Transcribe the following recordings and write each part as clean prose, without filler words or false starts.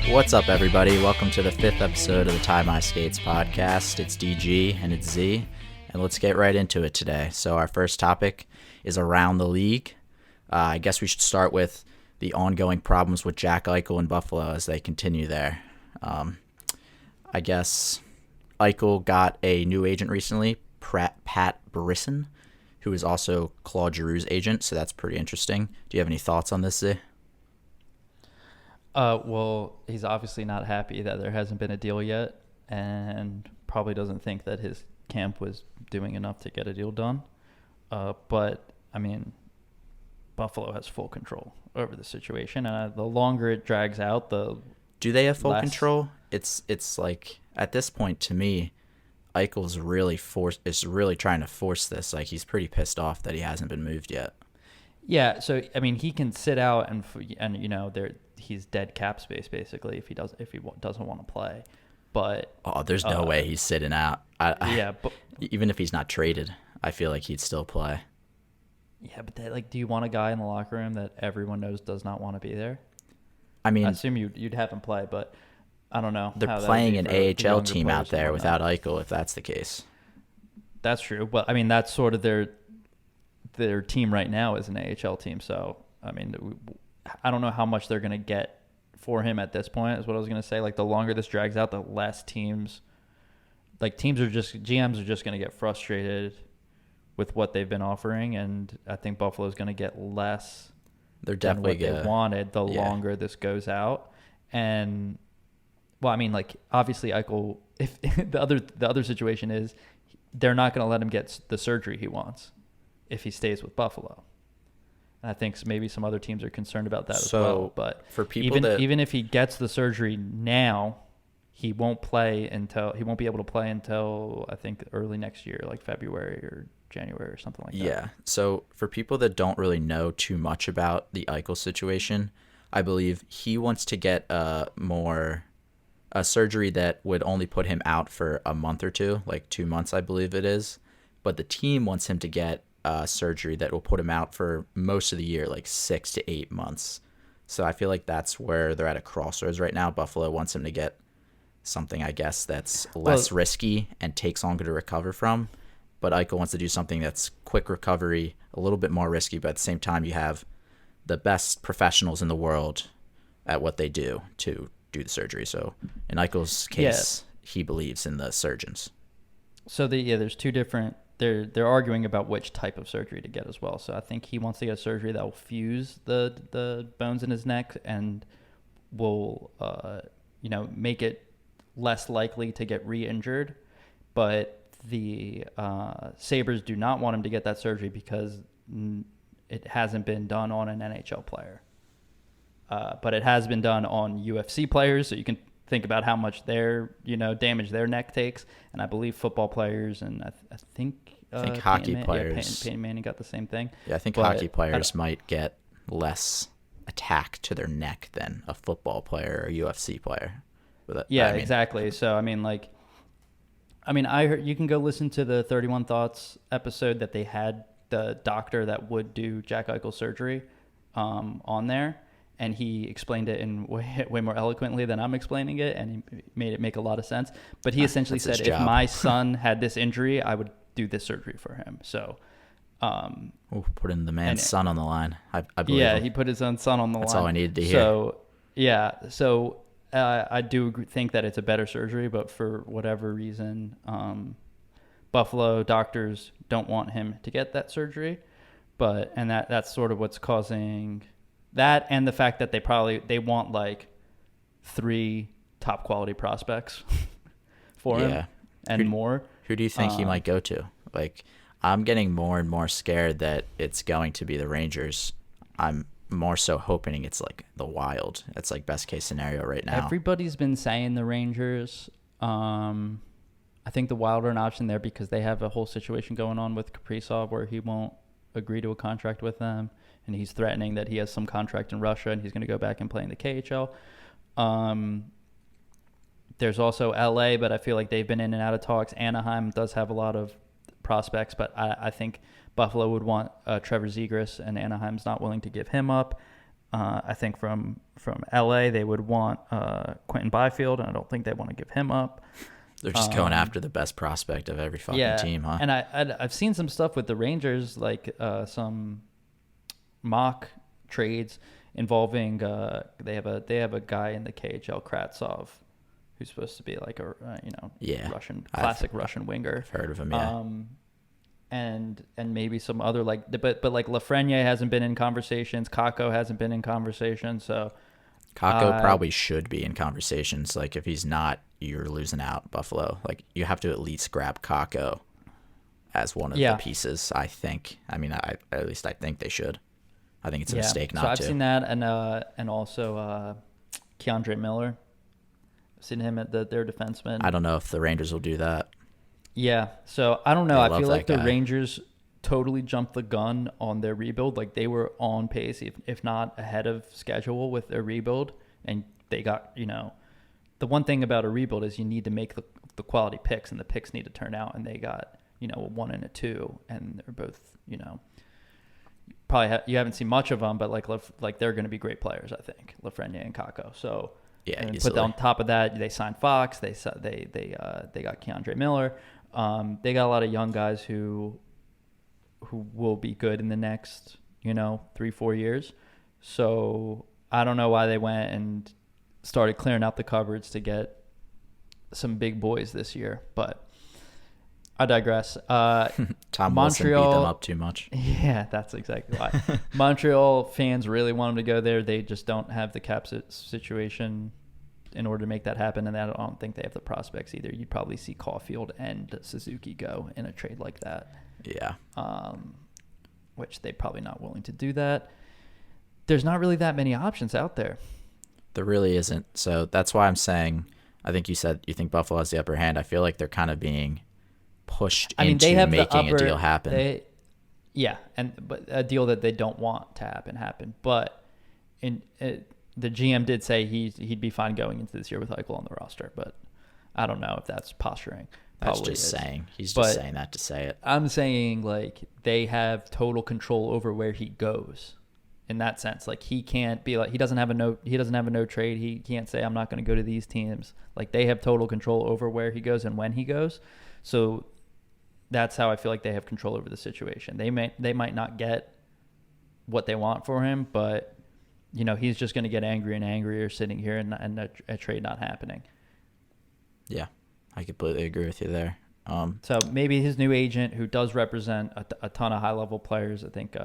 What's up, everybody? Welcome to the 5th episode of the Tie My Skates podcast. It's DG and it's Z, and let's get right into it today. So our first topic is around the league. I guess we should start with the ongoing problems with Jack Eichel and Buffalo as they continue there. I guess Eichel got a new agent recently, Pat Brisson, who is also Claude Giroux's agent, so that's pretty interesting. Do you have any thoughts on this, Z? Well, he's obviously not happy that there hasn't been a deal yet, and probably doesn't think that his camp was doing enough to get a deal done. But, I mean, Buffalo has full control over the situation, and the longer it drags out, the Do they have full less control? It's like, at this point, to me, Eichel's really trying to force this. Like, he's pretty pissed off that he hasn't been moved yet. Yeah, so I mean, he can sit out and you know, he's dead cap space basically if he doesn't want to play. But there's no way he's sitting out. But even if he's not traded, I feel like he'd still play. Yeah, but do you want a guy in the locker room that everyone knows does not want to be there? I mean, I assume you'd have him play, but I don't know. They're playing an AHL team out there without Eichel, if that's the case. That's true. Well, I mean, that's sort of their team right now is an AHL team. So, I mean, I don't know how much they're going to get for him at this point is what I was going to say. Like, the longer this drags out, the less GMs are just going to get frustrated with what they've been offering. And I think Buffalo's going to get less They're definitely than what they wanted the longer this goes out. And, well, I mean, like, obviously Eichel, if the other situation is they're not going to let him get the surgery he wants if he stays with Buffalo. And I think maybe some other teams are concerned about that as well. But for people even if he gets the surgery now, he won't be able to play until I think early next year, like February or January or something like that. Yeah. So for people that don't really know too much about the Eichel situation, I believe he wants to get a surgery that would only put him out for a month or two, like 2 months, I believe it is. But the team wants him to get surgery that will put him out for most of the year, like 6 to 8 months. So I feel like that's where they're at a crossroads right now. Buffalo wants him to get something, I guess, that's less risky and takes longer to recover from. But Eichel wants to do something that's quick recovery, a little bit more risky, but at the same time you have the best professionals in the world at what they do to do the surgery. So in Eichel's case, he believes in the surgeons. So there's two different. They're arguing about which type of surgery to get as well. So I think he wants to get a surgery that will fuse the bones in his neck and will make it less likely to get re-injured. But the Sabres do not want him to get that surgery because it hasn't been done on an NHL player. But it has been done on UFC players, so you can think about how much damage their neck takes. And I believe football players, and I think hockey players. Peyton Manning got the same thing. Yeah, I think hockey players might get less attack to their neck than a football player or a UFC player. Exactly. So I heard you can go listen to the 31 Thoughts episode that they had the doctor that would do Jack Eichel surgery on there. And he explained it in way more eloquently than I'm explaining it, and he made it make a lot of sense. But he essentially said, if my son had this injury, I would do this surgery for him. So, putting the man's son on the line. I believe him. He put his own son on the line. That's all I needed to hear. So, I do think that it's a better surgery, but for whatever reason, Buffalo doctors don't want him to get that surgery. And that's sort of what's causing that, and the fact that they want like 3 top quality prospects for him and more. Who do you think he might go to? Like, I'm getting more and more scared that it's going to be the Rangers. I'm more so hoping it's like the Wild. That's like best case scenario right now. Everybody's been saying the Rangers. I think the Wild are an option there because they have a whole situation going on with Kaprizov where he won't agree to a contract with them. And he's threatening that he has some contract in Russia and he's going to go back and play in the KHL. There's also LA, but I feel like they've been in and out of talks. Anaheim does have a lot of prospects, but I think Buffalo would want Trevor Zegras, and Anaheim's not willing to give him up. I think from LA they would want Quentin Byfield, and I don't think they want to give him up. They're just going after the best prospect of every fucking team, huh? And I've seen some stuff with the Rangers, like some mock trades involving they have a guy in the KHL, Kratsov, who's supposed to be like a classic Russian winger. I've heard of him, yeah. And maybe some other but like Lafreniere hasn't been in conversations, Kakko hasn't been in conversations, so Kakko probably should be in conversations. Like if he's not, you're losing out, Buffalo. Like you have to at least grab Kakko as one of the pieces, I think. I mean, at least I think they should. I think it's a mistake not to. So I've seen that, and also Keandre Miller. I've seen him at their defenseman. I don't know if the Rangers will do that. Yeah, so I don't know. I feel like the guy. Rangers totally jumped the gun on their rebuild. Like they were on pace, if not ahead of schedule with their rebuild, and they got, the one thing about a rebuild is you need to make the quality picks, and the picks need to turn out, and they got, a 1 and a 2, and they're both, probably you haven't seen much of them, but like they're going to be great players, I think, Lafreniere and Kakko. So yeah, and put on top of that, they signed Fox. They got Keandre Miller. They got a lot of young guys who will be good in the next 3-4 years. So I don't know why they went and started clearing out the cupboards to get some big boys this year, but I digress. Tom Wilson beat them up too much. Yeah, that's exactly why. Montreal fans really want him to go there. They just don't have the cap situation in order to make that happen, and I don't think they have the prospects either. You'd probably see Caulfield and Suzuki go in a trade like that. Yeah. Which they're probably not willing to do that. There's not really that many options out there. There really isn't. So that's why I'm saying, I think you said you think Buffalo has the upper hand. I feel like they're kind of being pushed into making a deal happen. But a deal that they don't want to happen. But the GM did say he'd be fine going into this year with Eichel on the roster, but I don't know if that's posturing. That's just saying. He's just saying that to say it. I'm saying like they have total control over where he goes. In that sense, like he can't be like he doesn't have a no trade. He can't say I'm not going to go to these teams. Like they have total control over where he goes and when he goes. So that's how I feel like they have control over the situation. They might not get what they want for him, but he's just going to get angrier and angrier sitting here and a trade not happening. Yeah, I completely agree with you there. So maybe his new agent, who does represent a ton of high-level players, I think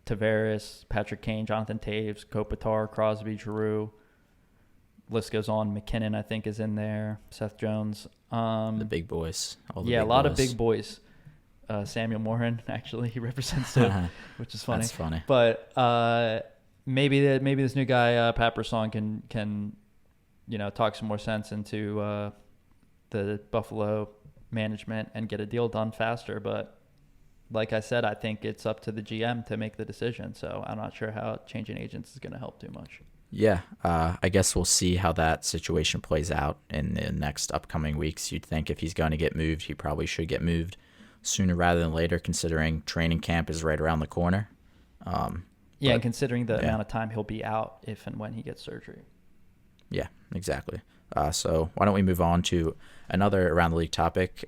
Tavares, Patrick Kane, Jonathan Taves, Kopitar, Crosby, Giroux, list goes on. McKinnon, I think, is in there. Seth Jones. The big boys. A lot of big boys. Samuel Morin, actually, he represents too, which is funny. That's funny. But maybe this new guy, Pat Brisson, can talk some more sense into the Buffalo management and get a deal done faster. But like I said, I think it's up to the GM to make the decision. So I'm not sure how changing agents is going to help too much. Yeah, I guess we'll see how that situation plays out in the next upcoming weeks. You'd think if he's going to get moved, he probably should get moved sooner rather than later, considering training camp is right around the corner. And considering the amount of time he'll be out if and when he gets surgery. Yeah, exactly. So why don't we move on to another around the league topic?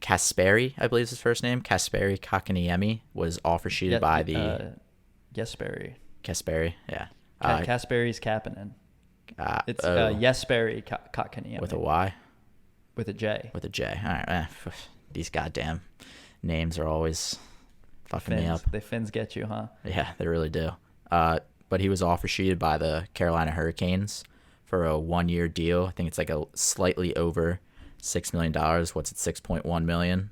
Kasperi, I believe is his first name. Kasperi Kakaniemi was offer sheeted by the Kasperi, yeah. Kasperi's Kapanen. It's Jesperi Kakaniemi. With a Y? With a J. With a J. All right. These goddamn names are always fucking me up. The Finns get you, huh? Yeah, they really do. But he was offer sheeted by the Carolina Hurricanes for a 1-year deal. I think it's like a slightly over $6 million. What's it, $6.1 million?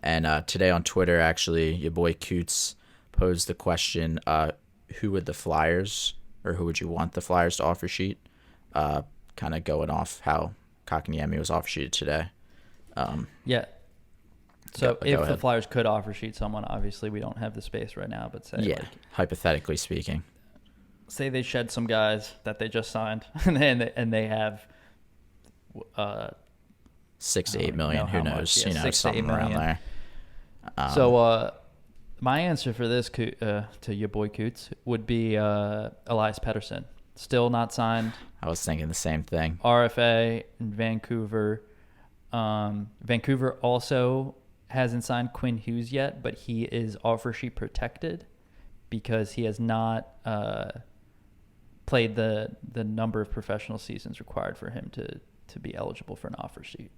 And today on Twitter, actually, your boy Coots posed the question, who would the Flyers, or who would you want the Flyers to offer sheet? Kind of going off how Kakaniemi was offer sheeted today. So if the Flyers could offer sheet someone, obviously we don't have the space right now, but say hypothetically speaking. Say they shed some guys that they just signed and they have 6 to 8 million, who knows? Yeah, 6 to 8 something around million. there. So My answer for this to your boy Coots would be Elias Pettersson. Still not signed. I was thinking the same thing. RFA in Vancouver. Vancouver also hasn't signed Quinn Hughes yet, but he is offer sheet protected because he has not played the number of professional seasons required for him to be eligible for an offer sheet.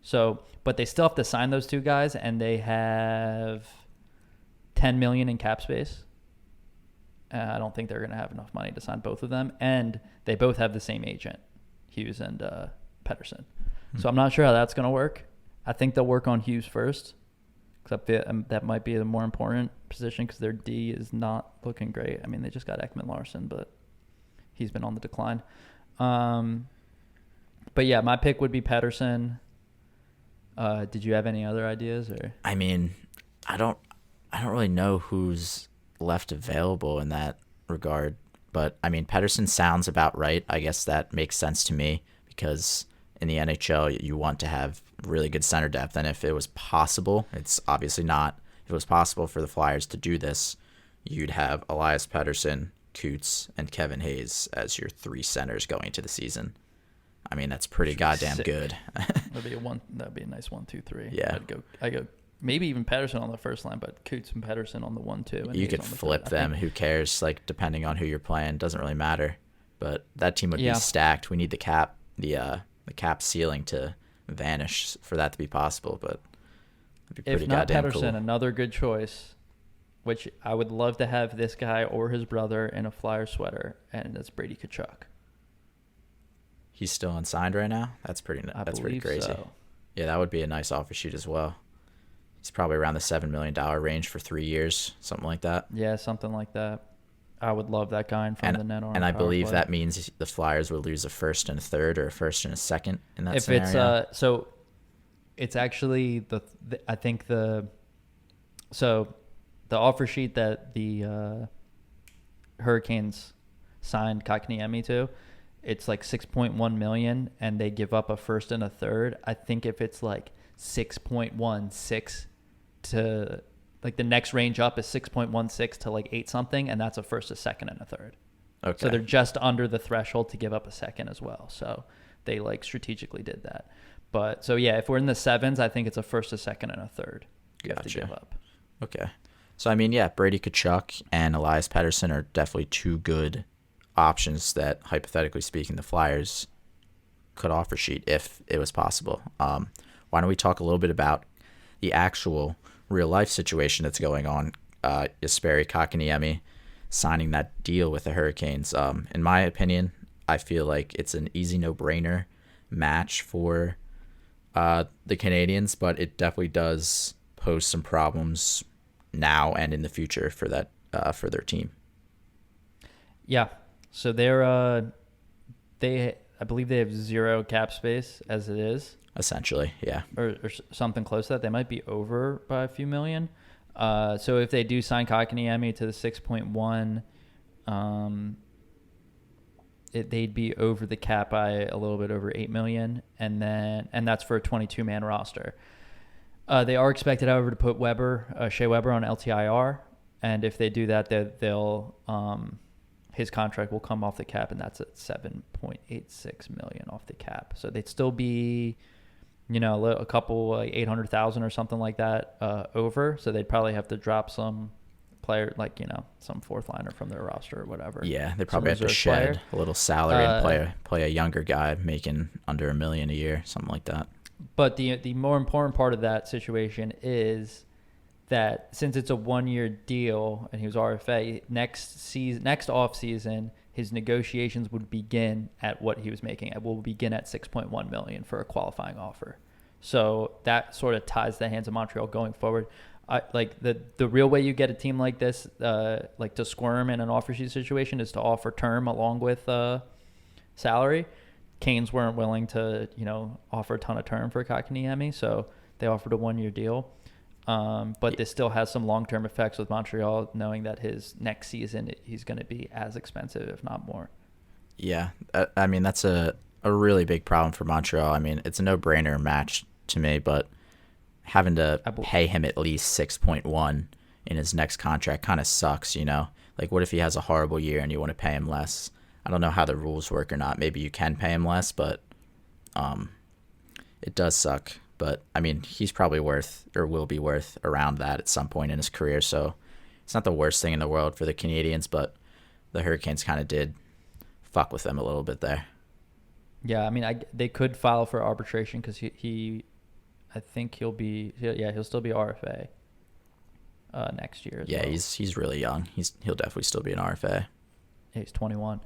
So, but they still have to sign those two guys, and they have $10 million in cap space. I don't think they're going to have enough money to sign both of them, and they both have the same agent, Hughes and Pettersson. So I'm not sure how that's going to work. I think they'll work on Hughes first, because that might be the more important position because their D is not looking great. I mean, they just got Ekman Larson, but he's been on the decline. But yeah, my pick would be Pettersson. Did you have any other ideas? Or I mean, I don't really know who's left available in that regard, but I mean, Pettersson sounds about right. I guess that makes sense to me because in the NHL you want to have really good center depth, and if it was possible, it's obviously not. If it was possible for the Flyers to do this, you'd have Elias Pettersson, Coots, and Kevin Hayes as your three centers going into the season. I mean, that's pretty goddamn sick. Good. That'd be a nice 1-2-3. Yeah. I go maybe even Pettersson on the first line, but Coots and Pettersson on the 1-2. You could flip them. Who cares? Like, depending on who you're playing, doesn't really matter. But that team would be stacked. We need the cap ceiling to vanish for that to be possible. But it'd be pretty if not goddamn Pettersson, cool. Another good choice, which I would love to have this guy or his brother in a Flyer sweater, and that's Brady Tkachuk. He's still unsigned right now. That's pretty crazy. So. Yeah, that would be a nice offer sheet as well. He's probably around the $7 million range for 3 years, something like that. Yeah, something like that. I would love that guy in front of the net. And I believe that means the Flyers would lose a first and a third or a first and a second in that scenario. It's actually the offer sheet that the Hurricanes signed Kotkaniemi to, it's like $6.1 million, and they give up a first and a third. I think if it's like 6.16 to like the next range up is 6.16 to like 8 something, and that's a first, a second, and a third. Okay. So they're just under the threshold to give up a second as well. So they like strategically did that. But so yeah, if we're in the sevens, I think it's a first, a second, and a third you have to give up. Okay. So I mean, yeah, Brady Tkachuk and Elias Pettersson are definitely two good options that, hypothetically speaking, the Flyers could offer sheet if it was possible. Why don't we talk a little bit about the actual real life situation that's going on? Jesperi Kotkaniemi signing that deal with the Hurricanes. In my opinion, I feel like it's an easy no-brainer match for the Canadiens, but it definitely does pose some problems now and in the future for that for their team. Yeah. So I believe they have zero cap space as it is. Essentially, yeah. Or something close to that. They might be over by a few million. So if they do sign Kotkaniemi to the 6.1, they'd be over the cap by a little bit over 8 million, and that's for a 22-man roster. They are expected, however, to put Shea Weber on LTIR, and if they do that, they'll his contract will come off the cap, and that's at $7.86 million off the cap. So they'd still be, a couple like 800,000 or something like that over. So they'd probably have to drop some player, like some fourth liner from their roster or whatever. Yeah, they probably have to shed a little salary and play a younger guy making under $1 million a year, something like that. But the more important part of that situation is that since it's a 1-year deal and he was RFA, next off season, his negotiations would begin at what he was making. It will begin at $6.1 million for a qualifying offer. So that sort of ties the hands of Montreal going forward. The real way you get a team like this, like to squirm in an offer sheet situation, is to offer term along with salary. Canes weren't willing to, offer a ton of term for Kotkaniemi, so they offered a 1-year deal. But this still has some long-term effects with Montreal, knowing that his next season he's going to be as expensive, if not more. Yeah, I mean, that's a really big problem for Montreal. I mean, it's a no-brainer match to me, but having to pay him at least 6.1 in his next contract kind of sucks, you know? Like, what if he has a horrible year and you want to pay him less? I don't know how the rules work or not. Maybe you can pay him less, but it does suck. But, I mean, he's probably worth or will be worth around that at some point in his career. So it's not the worst thing in the world for the Canadiens, but the Hurricanes kind of did fuck with them a little bit there. Yeah, I mean, they could file for arbitration because I think he'll still be RFA next year. Yeah, well. He's really young. He'll definitely still be an RFA. Yeah, he's 21.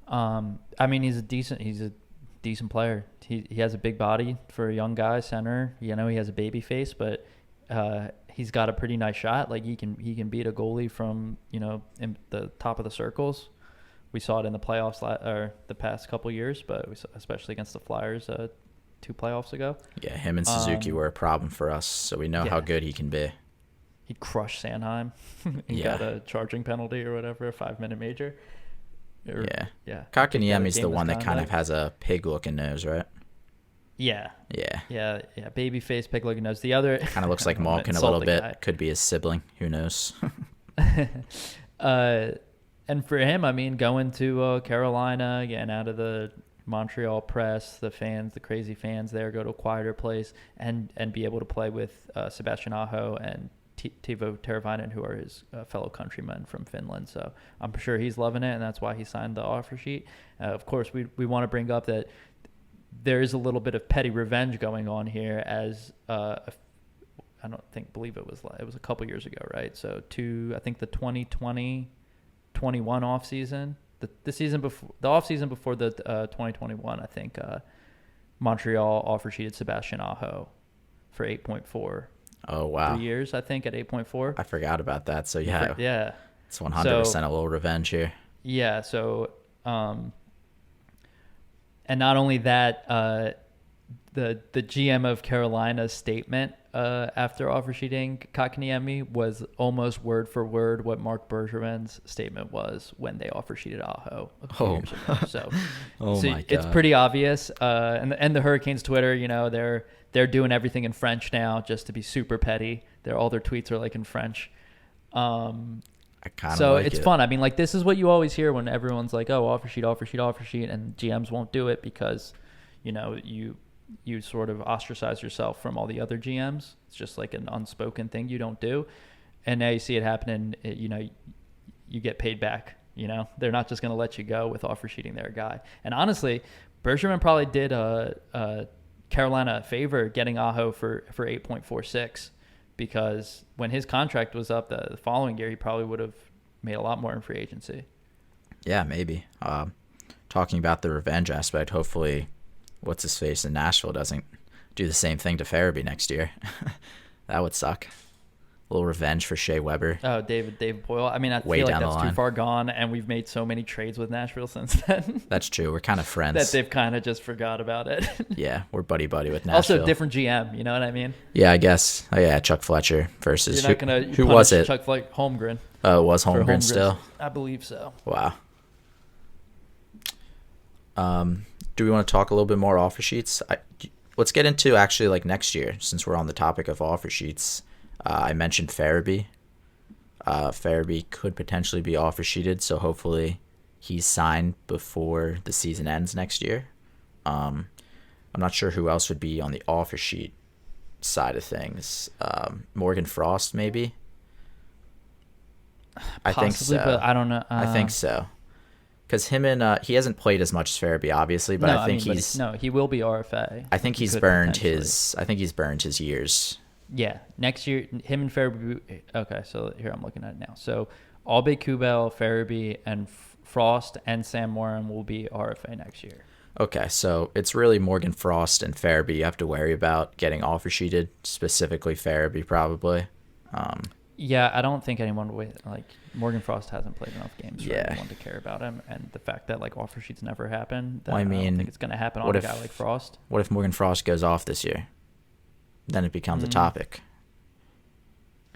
I mean, he's a decent player. He has a big body for a young guy, center. You know, he has a baby face, but he's got a pretty nice shot. Like he can beat a goalie from, you know, in the top of the circles. We saw it in the playoffs or the past couple years, but especially against the Flyers 2 playoffs ago. Yeah, him and Suzuki were a problem for us, so we know how good he can be. He crushed Sanheim and got a charging penalty or whatever, a 5-minute major. Yeah. Kotkaniemi's the one that kind of has a pig-looking nose, right? Yeah. Yeah. Baby face, pig-looking nose. The other kind of looks like Malkin a little bit. Guy. Could be his sibling. Who knows? And for him, I mean, going to Carolina, getting out of the Montreal press, the fans, the crazy fans there, go to a quieter place and be able to play with Sebastian Aho and Teuvo Teravainen, who are his fellow countrymen from Finland. So I'm sure he's loving it, and that's why he signed the offer sheet. Of course, we want to bring up that there is a little bit of petty revenge going on here as believe it was a couple years ago, right? So I think the 2020-21 offseason, the season before the offseason before the 2021, I think Montreal offer sheeted Sebastian Aho for 8.4. Oh wow! 3 years, I think, at 8.4. I forgot about that. So yeah, it's 100% a little revenge here. Yeah. So, and not only that, the GM of Carolina's statement after offer sheeting Kotkaniemi was almost word for word what Marc Bergevin's statement was when they offer sheeted Aho a few years ago. So, my God. It's pretty obvious. And the Hurricanes Twitter, you know, they're doing everything in French now just to be super petty. All their tweets are like in French. So it's fun. I mean, like, this is what you always hear when everyone's like, oh, offer sheet, and GMs won't do it because, you know, you sort of ostracize yourself from all the other GMs. It's just like an unspoken thing you don't do. And now you see it happening, you know, you get paid back, you know. They're not just going to let you go with offer sheeting their guy. And honestly, Bergevin probably did Carolina a favor getting Aho for 8.46 because when his contract was up the following year, he probably would have made a lot more in free agency. Yeah, maybe. Talking about the revenge aspect, hopefully what's-his-face in Nashville doesn't do the same thing to Farabee next year. That would suck. A little revenge for Shea Weber. Oh, David Boyle. I mean, I feel like that's too far gone, and we've made so many trades with Nashville since then. That's true. We're kind of friends. That they've kind of just forgot about it. Yeah, we're buddy-buddy with Nashville. Also, different GM, you know what I mean? Yeah, I guess. Oh, yeah, Chuck Fletcher versus You're not gonna who was it? Chuck Fletcher, Holmgren. Oh, it was Holmgren still? I believe so. Wow. Do we want to talk a little bit more offer sheets? Let's get into actually like next year, since we're on the topic of offer sheets. I mentioned Farabee. Farabee could potentially be offer sheeted, so hopefully he's signed before the season ends next year. I'm not sure who else would be on the offer sheet side of things. Morgan Frost, maybe? I think so. But I don't know. I think so. Because him and he hasn't played as much as Farabee, obviously, but I think he will be RFA. I think he's burned his years. Yeah, next year, him and Farabee. Okay, so here I'm looking at it now. So Albe Kubel, Farabee, and Frost and Sam Morin will be RFA next year. Okay, so it's really Morgan Frost and Farabee you have to worry about getting offer sheeted, specifically Farabee probably. Yeah, I don't think anyone with like Morgan Frost hasn't played enough games for anyone to care about him, and the fact that like offer sheets never happen, I don't think it's going to happen on a guy like Frost. What if Morgan Frost goes off this year? Then it becomes a topic.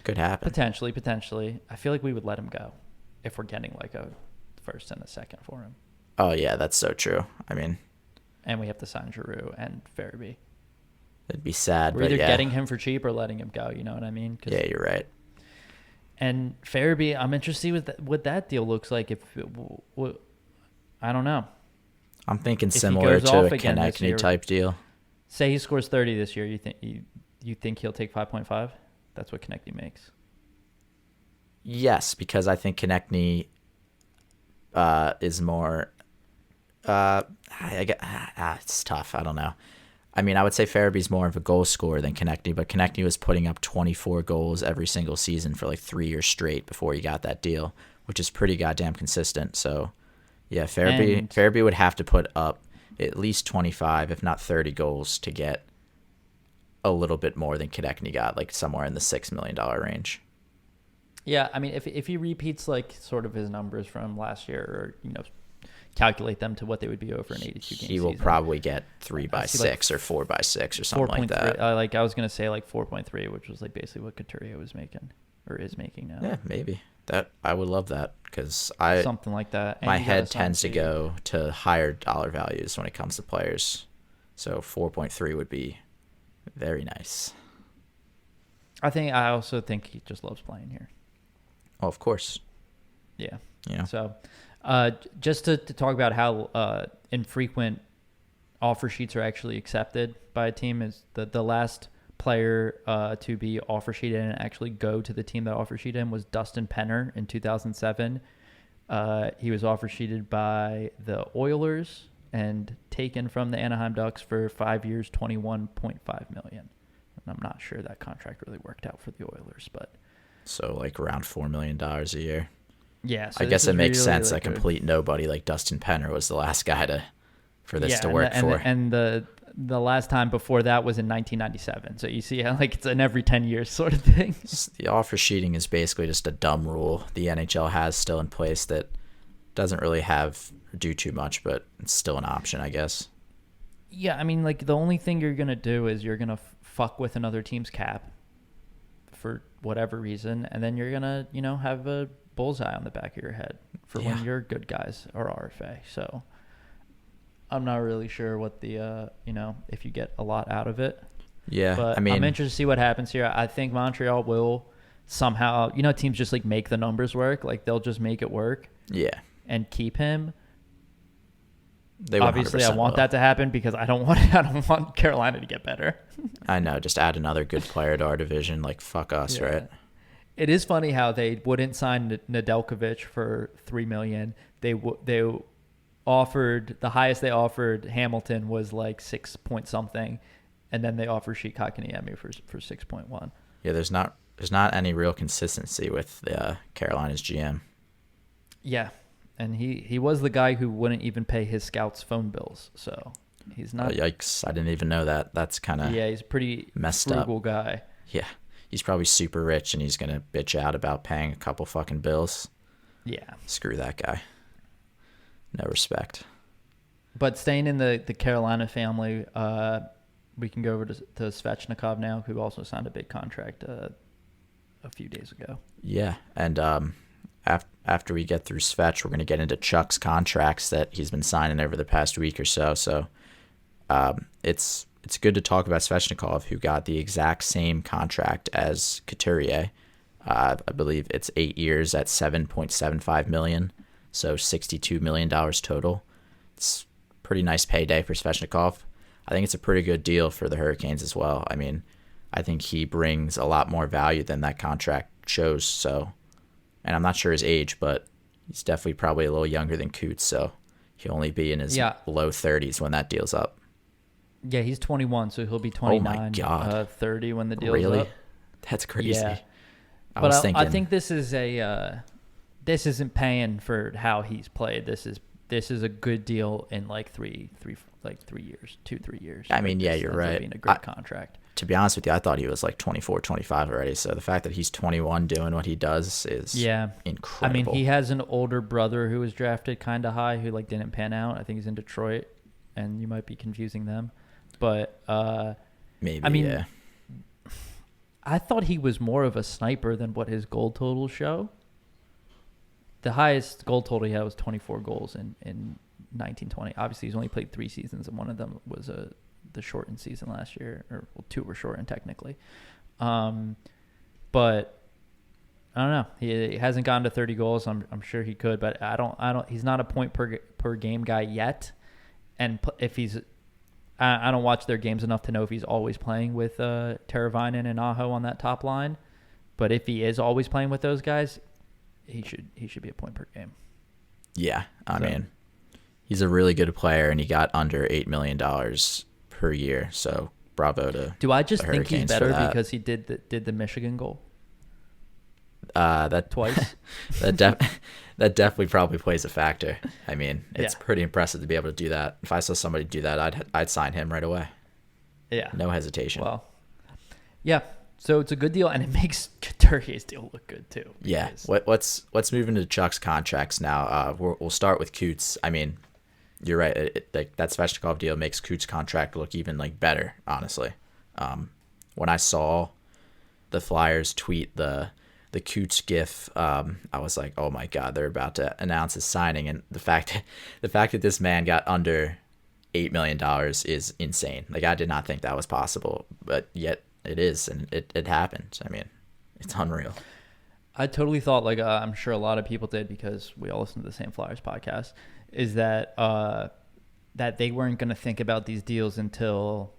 Could happen. Potentially. I feel like we would let him go if we're getting like a first and a second for him. Oh yeah, that's so true. I mean, and we have to sign Giroux and Farabee. It'd be sad. We're either getting him for cheap or letting him go. You know what I mean? Yeah, you're right. And Farabee, I'm interested with what that deal looks like. I don't know. I'm thinking If he similar goes to off a again this year, Konechny type deal. say he scores 30 this year, you think he'll take 5.5? That's what Konechny makes. Yes, because I think Konechny is more. It's tough. I don't know. I mean, I would say Farabee's more of a goal scorer than Konechny, but Konechny was putting up 24 goals every single season for like 3 years straight before he got that deal, which is pretty goddamn consistent. So, yeah, Farabee would have to put up at least 25, if not 30 goals to get a little bit more than Konechny got, like somewhere in the $6 million range. Yeah, I mean, if he repeats like sort of his numbers from last year, or calculate them to what they would be over an 82 game season, he will probably get 3x6 or 4x6 or something like that. I was gonna say like 4.3, which was like basically what Couturier was making or is making now. Yeah, maybe that. I would love that because something like that. My head tends to go to higher dollar values when it comes to players, so 4.3 would be very nice. I also think he just loves playing here. Oh, of course. Yeah. Yeah. So, just to talk about how infrequent offer sheets are actually accepted by a team, is the last player to be offer sheeted and actually go to the team that offer sheeted him was Dustin Penner in 2007. He was offer sheeted by the Oilers and taken from the Anaheim Ducks for 5 years, $21.5 million. And I'm not sure that contract really worked out for the Oilers, but so like around $4 million a year. Yeah, so I guess it makes really, sense. like a complete nobody like Dustin Penner was the last guy for this to work for. And the last time before that was in 1997. So you see how like it's an every 10 years sort of thing. The offer sheeting is basically just a dumb rule the NHL has still in place that doesn't really do too much, but it's still an option, I guess. Yeah, I mean, like the only thing you're gonna do is you're gonna fuck with another team's cap for whatever reason, and then you're gonna have a bullseye on the back of your head for when your good guys are RFA. So I'm not really sure what the if you get a lot out of it. Yeah, but I mean, I'm interested to see what happens here. I think Montreal will somehow, teams just like make the numbers work. Like they'll just make it work. Yeah, and keep him. They obviously I want that to happen because I don't want Carolina to get better. I know, just add another good player to our division. Like fuck us, right? It is funny how they wouldn't sign Nedeljkovic for $3 million. They offered, the highest they offered Hamilton was like 6 point something, and then they offered Sheet Kotkaniemi for 6.1. Yeah, there's not any real consistency with Carolina's GM. Yeah, and he was the guy who wouldn't even pay his scouts' phone bills, so he's not. Yikes! I didn't even know that. That's kind of he's a pretty messed frugal up guy. Yeah. He's probably super rich and he's going to bitch out about paying a couple fucking bills. Yeah. Screw that guy. No respect. But staying in the Carolina family, we can go over to Svechnikov now, who also signed a big contract a few days ago. Yeah, and after we get through Svech, we're going to get into Chuck's contracts that he's been signing over the past week or so. So it's good to talk about Svechnikov, who got the exact same contract as Couturier. I believe it's 8 years at $7.75 million, so $62 million total. It's a pretty nice payday for Svechnikov. I think it's a pretty good deal for the Hurricanes as well. I mean, I think he brings a lot more value than that contract shows. So, and I'm not sure his age, but he's definitely probably a little younger than Coots, so he'll only be in his low 30s when that deal's up. Yeah, he's 21, so he'll be 29. Oh my God. 30 when the deal's really? up. That's crazy. Yeah. I think this is this isn't paying for how he's played. This is a good deal in like 3 years, 2-3 years. I mean, you're right. Being a great contract. To be honest with you, I thought he was like 24, 25 already. So the fact that he's 21 doing what he does is incredible. I mean, he has an older brother who was drafted kind of high who like didn't pan out. I think he's in Detroit, and you might be confusing them. But maybe, I mean, yeah. I thought he was more of a sniper than what his goal totals show. The highest goal total he had was 24 goals in 1920. Obviously, he's only played 3 seasons, and one of them was the shortened season last year, or 2 were shortened technically. But I don't know. He hasn't gotten to 30 goals. I'm sure he could, but I don't. He's not a point per game guy yet. And if he's, I don't watch their games enough to know if he's always playing with Teravainen and Aho on that top line. But if he is always playing with those guys, he should be a point per game. Yeah, I mean, he's a really good player, and he got under $8 million per year. So bravo to. Do I just think he's better because he did the Michigan goal? That twice. that definitely probably plays a factor. I mean, it's pretty impressive to be able to do that. If I saw somebody do that, I'd sign him right away. Yeah, no hesitation. Well, yeah. So it's a good deal, and it makes Couturier's deal look good too. Yeah. Let's move into Chuck's contracts now. We'll start with Coots. I mean, you're right. That Svechnikov deal makes Coots' contract look even better. Honestly, when I saw the Flyers tweet the Coots gif, I was like, oh my God, they're about to announce his signing, and the fact that this man got under $8 million is insane. I did not think that was possible, but yet it is, and it happened. I mean, it's unreal. I totally thought, I'm sure a lot of people did because we all listen to the same Flyers podcast, is that that they weren't going to think about these deals until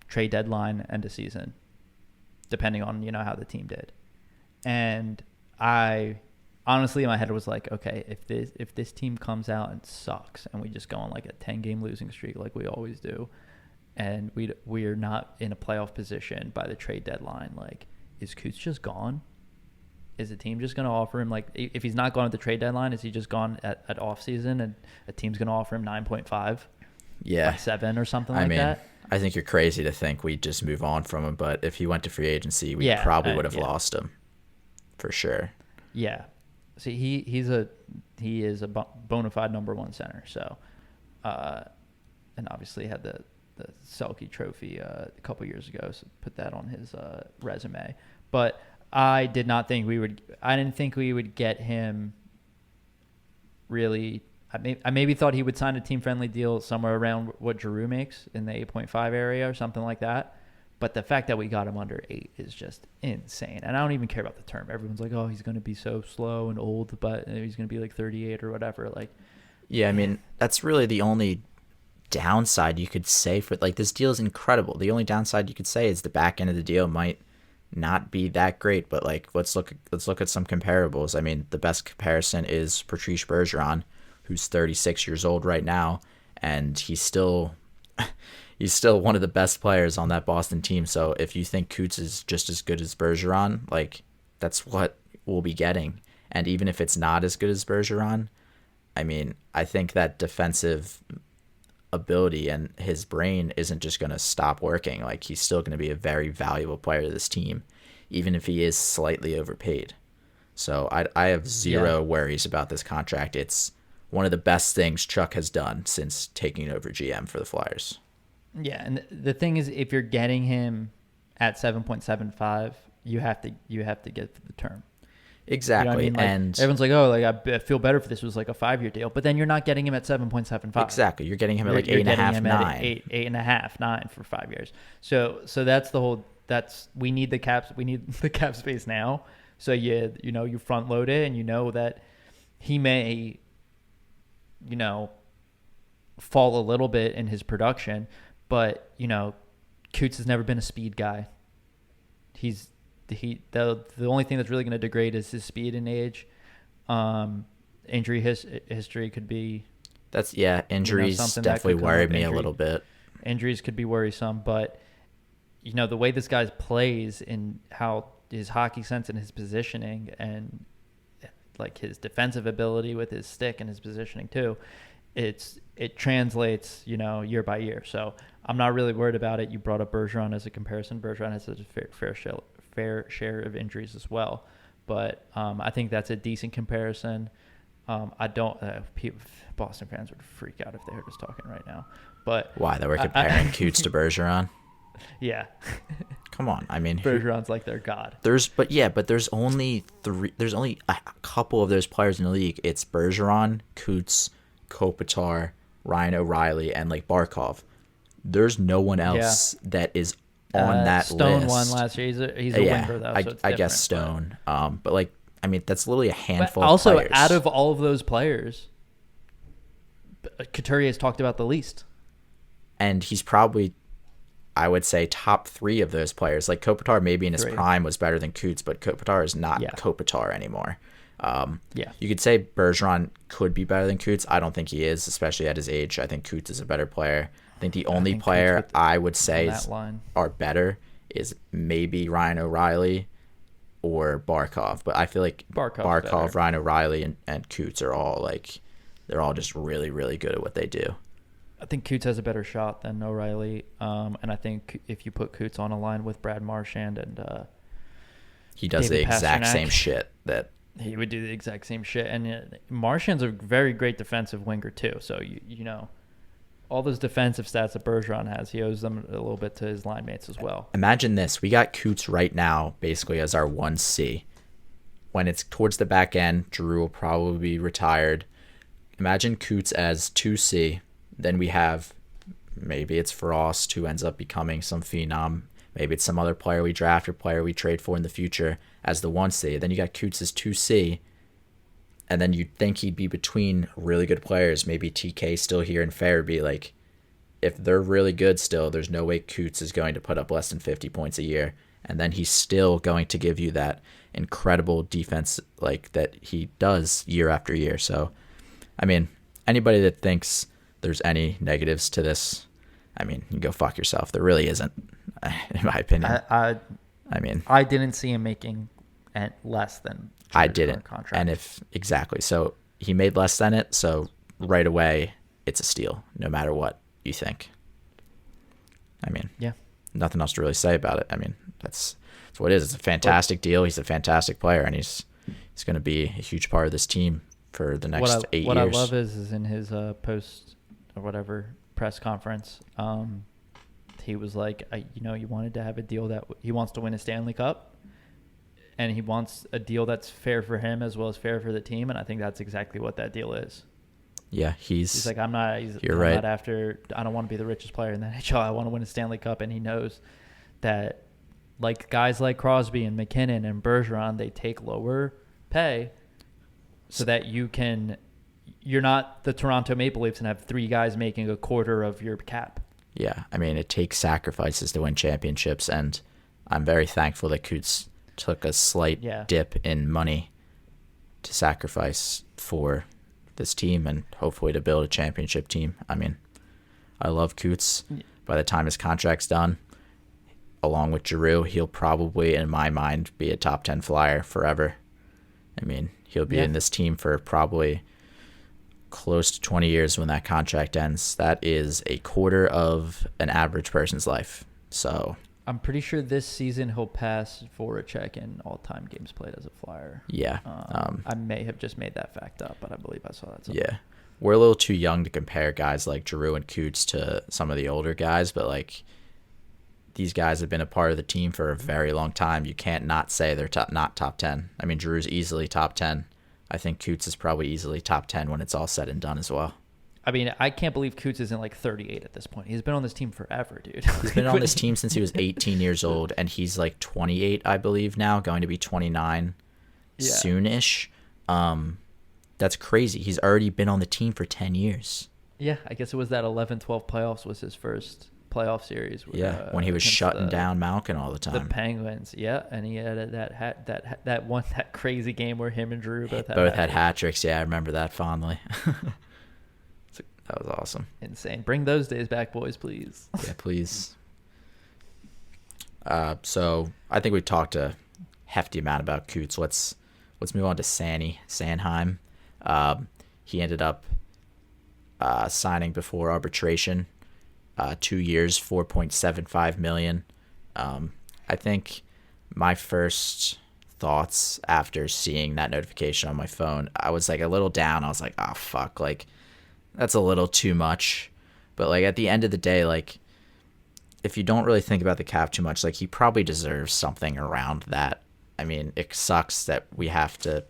trade deadline, end of season, depending on how the team did. And I honestly, in my head was like, okay, if this team comes out and sucks and we just go on a 10-game losing streak like we always do, and we're not in a playoff position by the trade deadline, is Coots just gone? Is the team just going to offer him, if he's not gone at the trade deadline, is he just gone at off season and a team's going to offer him 9.5? Yeah. 7 or something that? I think you're crazy to think we'd just move on from him, but if he went to free agency, we probably would have lost him. For sure. Yeah. See, he is a bona fide number one center. So, and obviously had the Selke Trophy a couple years ago. So put that on his resume. But I didn't think we would get him. Really, I maybe thought he would sign a team friendly deal somewhere around what Giroux makes in the 8.5 area or something like that. But the fact that we got him under 8 is just insane. And I don't even care about the term. Everyone's like, oh, he's going to be so slow and old, but he's going to be 38 or whatever. Yeah, I mean, that's really the only downside you could say for this deal is incredible. The only downside you could say is the back end of the deal might not be that great, but let's look at some comparables. I mean, the best comparison is Patrice Bergeron, who's 36 years old right now, and he's still one of the best players on that Boston team. So if you think Coots is just as good as Bergeron, that's what we'll be getting. And even if it's not as good as Bergeron, I mean, I think that defensive ability and his brain isn't just going to stop working. He's still going to be a very valuable player to this team, even if he is slightly overpaid. So I have zero worries about this contract. It's one of the best things Chuck has done since taking over GM for the Flyers. Yeah, and the thing is, if you're getting him at 7.75, you have to get the term. Exactly. You know what I mean? And everyone's like, oh, I feel better if this was a 5-year deal, but then you're not getting him at 7.75. Exactly. You're getting him at 8.5, 9. 8.5, 9 for 5 years. So that's the whole. We need the cap. We need the cap space now. So you front load it, and that he may, fall a little bit in his production. But, Coots has never been a speed guy. The only thing that's really going to degrade is his speed and age. Injury history could be. Injuries definitely worried me a little bit. Injuries could be worrisome, but the way this guy plays and how his hockey sense and his positioning and his defensive ability with his stick and his positioning too, it translates, year by year. So I'm not really worried about it. You brought up Bergeron as a comparison. Bergeron has a fair share of injuries as well, but I think that's a decent comparison. I don't. Boston fans would freak out if they heard us talking right now. But why? That we're comparing Coots to Bergeron? Yeah. Come on. I mean, Bergeron's their god. There's only a couple of those players in the league. It's Bergeron, Coots, Kopitar, Ryan O'Reilly, and Barkov. There's no one else that is on that Stone list. won last year. He's a winger though. So it's I guess Stone. But I mean, that's literally a handful But also, of players. out of all of those players, Couturier has talked about the least. And he's probably, I would say, top 3 of those players. Like Kopitar maybe in his prime was better than Coots, but Kopitar is not Kopitar anymore. You could say Bergeron could be better than Coots. I don't think he is, especially at his age. I think Coots is a better player. I think the only player I would say are better is maybe Ryan O'Reilly or Barkov. But I feel like Barkov, Ryan O'Reilly, and Coots are all like, they're all just really, really good at what they do. I think Coots has a better shot than O'Reilly, and I think if you put Coots on a line with Brad Marchand and he does David the exact Pastrnak, same shit that he would do the exact same shit. And Marchand's a very great defensive winger too. So you know, all those defensive stats that Bergeron has, he owes them a little bit to his line mates as well. Imagine this: we got Coots right now, basically as our 1C. When it's towards the back end, Drew will probably be retired. Imagine Coots as 2C. Then we have, maybe it's Frost who ends up becoming some phenom. Maybe it's some other player we draft or player we trade for in the future as the 1C. Then you got Coots as 2C. And then you'd think he'd be between really good players. Maybe TK still here and Farabee. Like, if they're really good still, there's no way Coots is going to put up less than 50 points a year. And then he's still going to give you that incredible defense like that he does year after year. So, I mean, anybody that thinks there's any negatives to this, I mean, you go fuck yourself. There really isn't, in my opinion. I mean, I didn't see him making less than I didn't. Contract. And exactly. So he made less than it. So right away, it's a steal, no matter what you think. I mean, nothing else to really say about it. I mean, that's what it is. It's a fantastic deal. He's a fantastic player, and he's going to be a huge part of this team for the next 8 years. What I love is in his post or whatever press conference, he was like, you wanted to have a deal that he wants to win a Stanley Cup, and he wants a deal that's fair for him as well as fair for the team, and I think that's exactly what that deal is. Yeah, he's like, I'm not after, I don't want to be the richest player in the NHL. I want to win a Stanley Cup, and he knows that, like guys like Crosby and McKinnon and Bergeron, they take lower pay so that you're not the Toronto Maple Leafs and have 3 guys making a quarter of your cap. Yeah, I mean, it takes sacrifices to win championships, and I'm very thankful that Coots took a slight dip in money to sacrifice for this team and hopefully to build a championship team. I mean, I love Coots. By the time his contract's done, along with Giroux, he'll probably, in my mind, be a top 10 flyer forever. I mean, he'll be in this team for probably close to 20 years when that contract ends. That is a quarter of an average person's life. So I'm pretty sure this season he'll pass Voracek in all-time games played as a Flyer. Yeah. I may have just made that fact up, but I believe I saw that somewhere. Yeah. We're a little too young to compare guys like Giroux and Coots to some of the older guys, but like these guys have been a part of the team for a very long time. You can't not say they're not top 10. I mean, Giroux's easily top 10. I think Coots is probably easily top 10 when it's all said and done as well. I mean, I can't believe Coots isn't like 38 at this point. He's been on this team forever, dude. He's been on this team since he was 18 years old, and he's like 28, I believe now, going to be 29 soonish. That's crazy. He's already been on the team for 10 years. Yeah, I guess it was that 11-12 playoffs was his first playoff series. When he was shutting down Malkin all the time. The Penguins, and he had that crazy game where him and Drew both had hat tricks. Yeah, I remember that fondly. That was awesome. Insane. Bring those days back, boys, please. Yeah, please. So I think we talked a hefty amount about Coots. Let's move on to Sanheim. He ended up signing before arbitration, 2 years, $4.75 million. I think my first thoughts after seeing that notification on my phone, I was like a little down. I was like, oh fuck, like that's a little too much. But like at the end of the day, like if you don't really think about the cap too much, like he probably deserves something around that. I mean, it sucks that we have to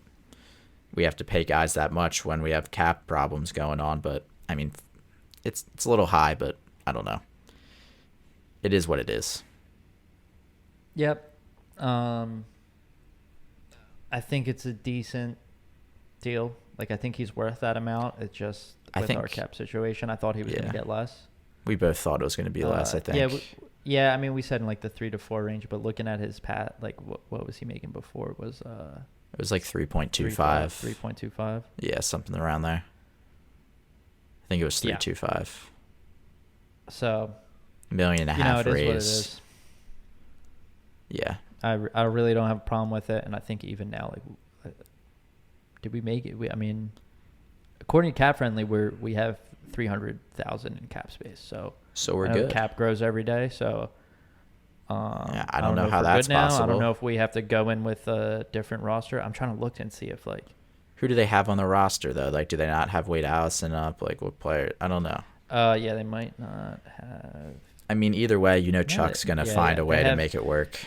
pay guys that much when we have cap problems going on, but I mean, it's a little high, but I don't know. It is what it is. Yep. I think it's a decent deal. Like, I think he's worth that amount. It's just with our cap situation, I thought he was going to get less. We both thought it was going to be less, I think. Yeah, I mean, we said in like the 3 to 4 range, but looking at his like what was he making before? It was like 3.25. 3.25. Yeah, something around there. I think it was 3.25. So, $1.5 million it is raise. what it is. Yeah. I really don't have a problem with it, and I think even now, like, did we make it? I mean, according to Cap Friendly, we have 300,000 in cap space, so we're good. Cap grows every day, so I don't know how that's possible. I don't know if we have to go in with a different roster. I'm trying to look and see if like who do they have on the roster though? Like, do they not have Wade Allison up? Like, what player? I don't know. Yeah, they might not have. I mean, either way, Chuck's gonna find a way to make it work.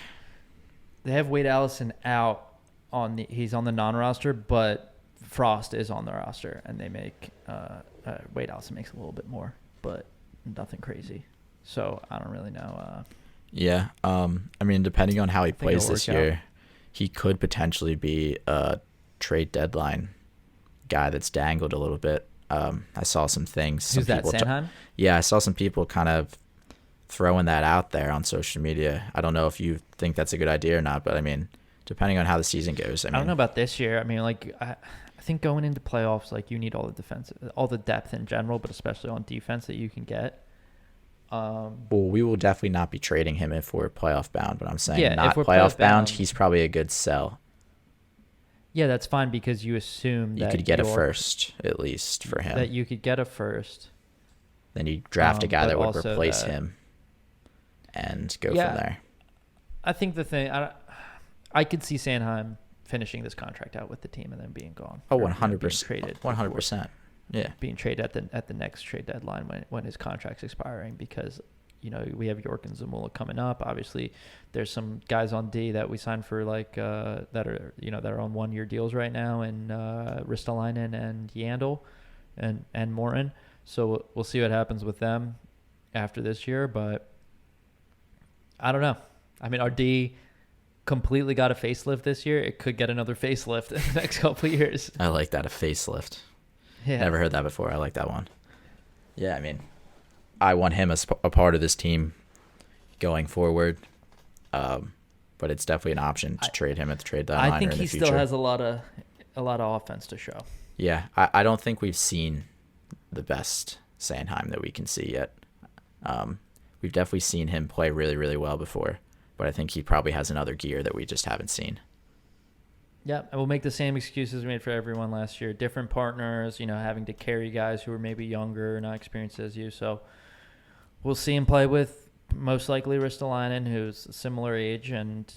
They have Wade Allison out he's on the non-roster, but Frost is on the roster, and they make Wade Allison makes a little bit more, but nothing crazy. So I don't really know. Yeah. I mean, depending on how he plays this year, he could potentially be a trade deadline guy that's dangled a little bit. I saw some things. Who's that, Sanheim? Yeah, I saw some people kind of throwing that out there on social media. I don't know if you think that's a good idea or not, but I mean, depending on how the season goes. I don't know about this year. I mean, like, I think going into playoffs, like, you need all the depth in general, but especially on defense that you can get. Well, we will definitely not be trading him if we're playoff bound, but I'm saying not if we're playoff bound, he's probably a good sell. Yeah, that's fine because you assume that you could get a first at least for him. That you could get a first. Then you draft a guy that would replace him and go from there. I think the thing I could see Sanheim finishing this contract out with the team and then being gone. Oh, 100%. 100%. Yeah. Being traded at the next trade deadline when his contract's expiring, because we have York and Zamula coming up. Obviously, there's some guys on D that we signed for that are on 1-year deals right now, and Ristolainen and Yandel and Morton. So we'll see what happens with them after this year, but I don't know. I mean, our D completely got a facelift this year. It could get another facelift in the next couple of years. I like that, a facelift. Yeah. Never heard that before. I like that one. Yeah, I mean, I want him as a part of this team going forward, but it's definitely an option to trade him at the trade deadline. I think he still has a lot of offense to show. Yeah, I don't think we've seen the best Sanheim that we can see yet. We've definitely seen him play really, really well before, but I think he probably has another gear that we just haven't seen. Yeah, and we'll make the same excuses we made for everyone last year. Different partners, having to carry guys who are maybe younger, not experienced as you. So we'll see him play with most likely Ristolainen, who's a similar age, and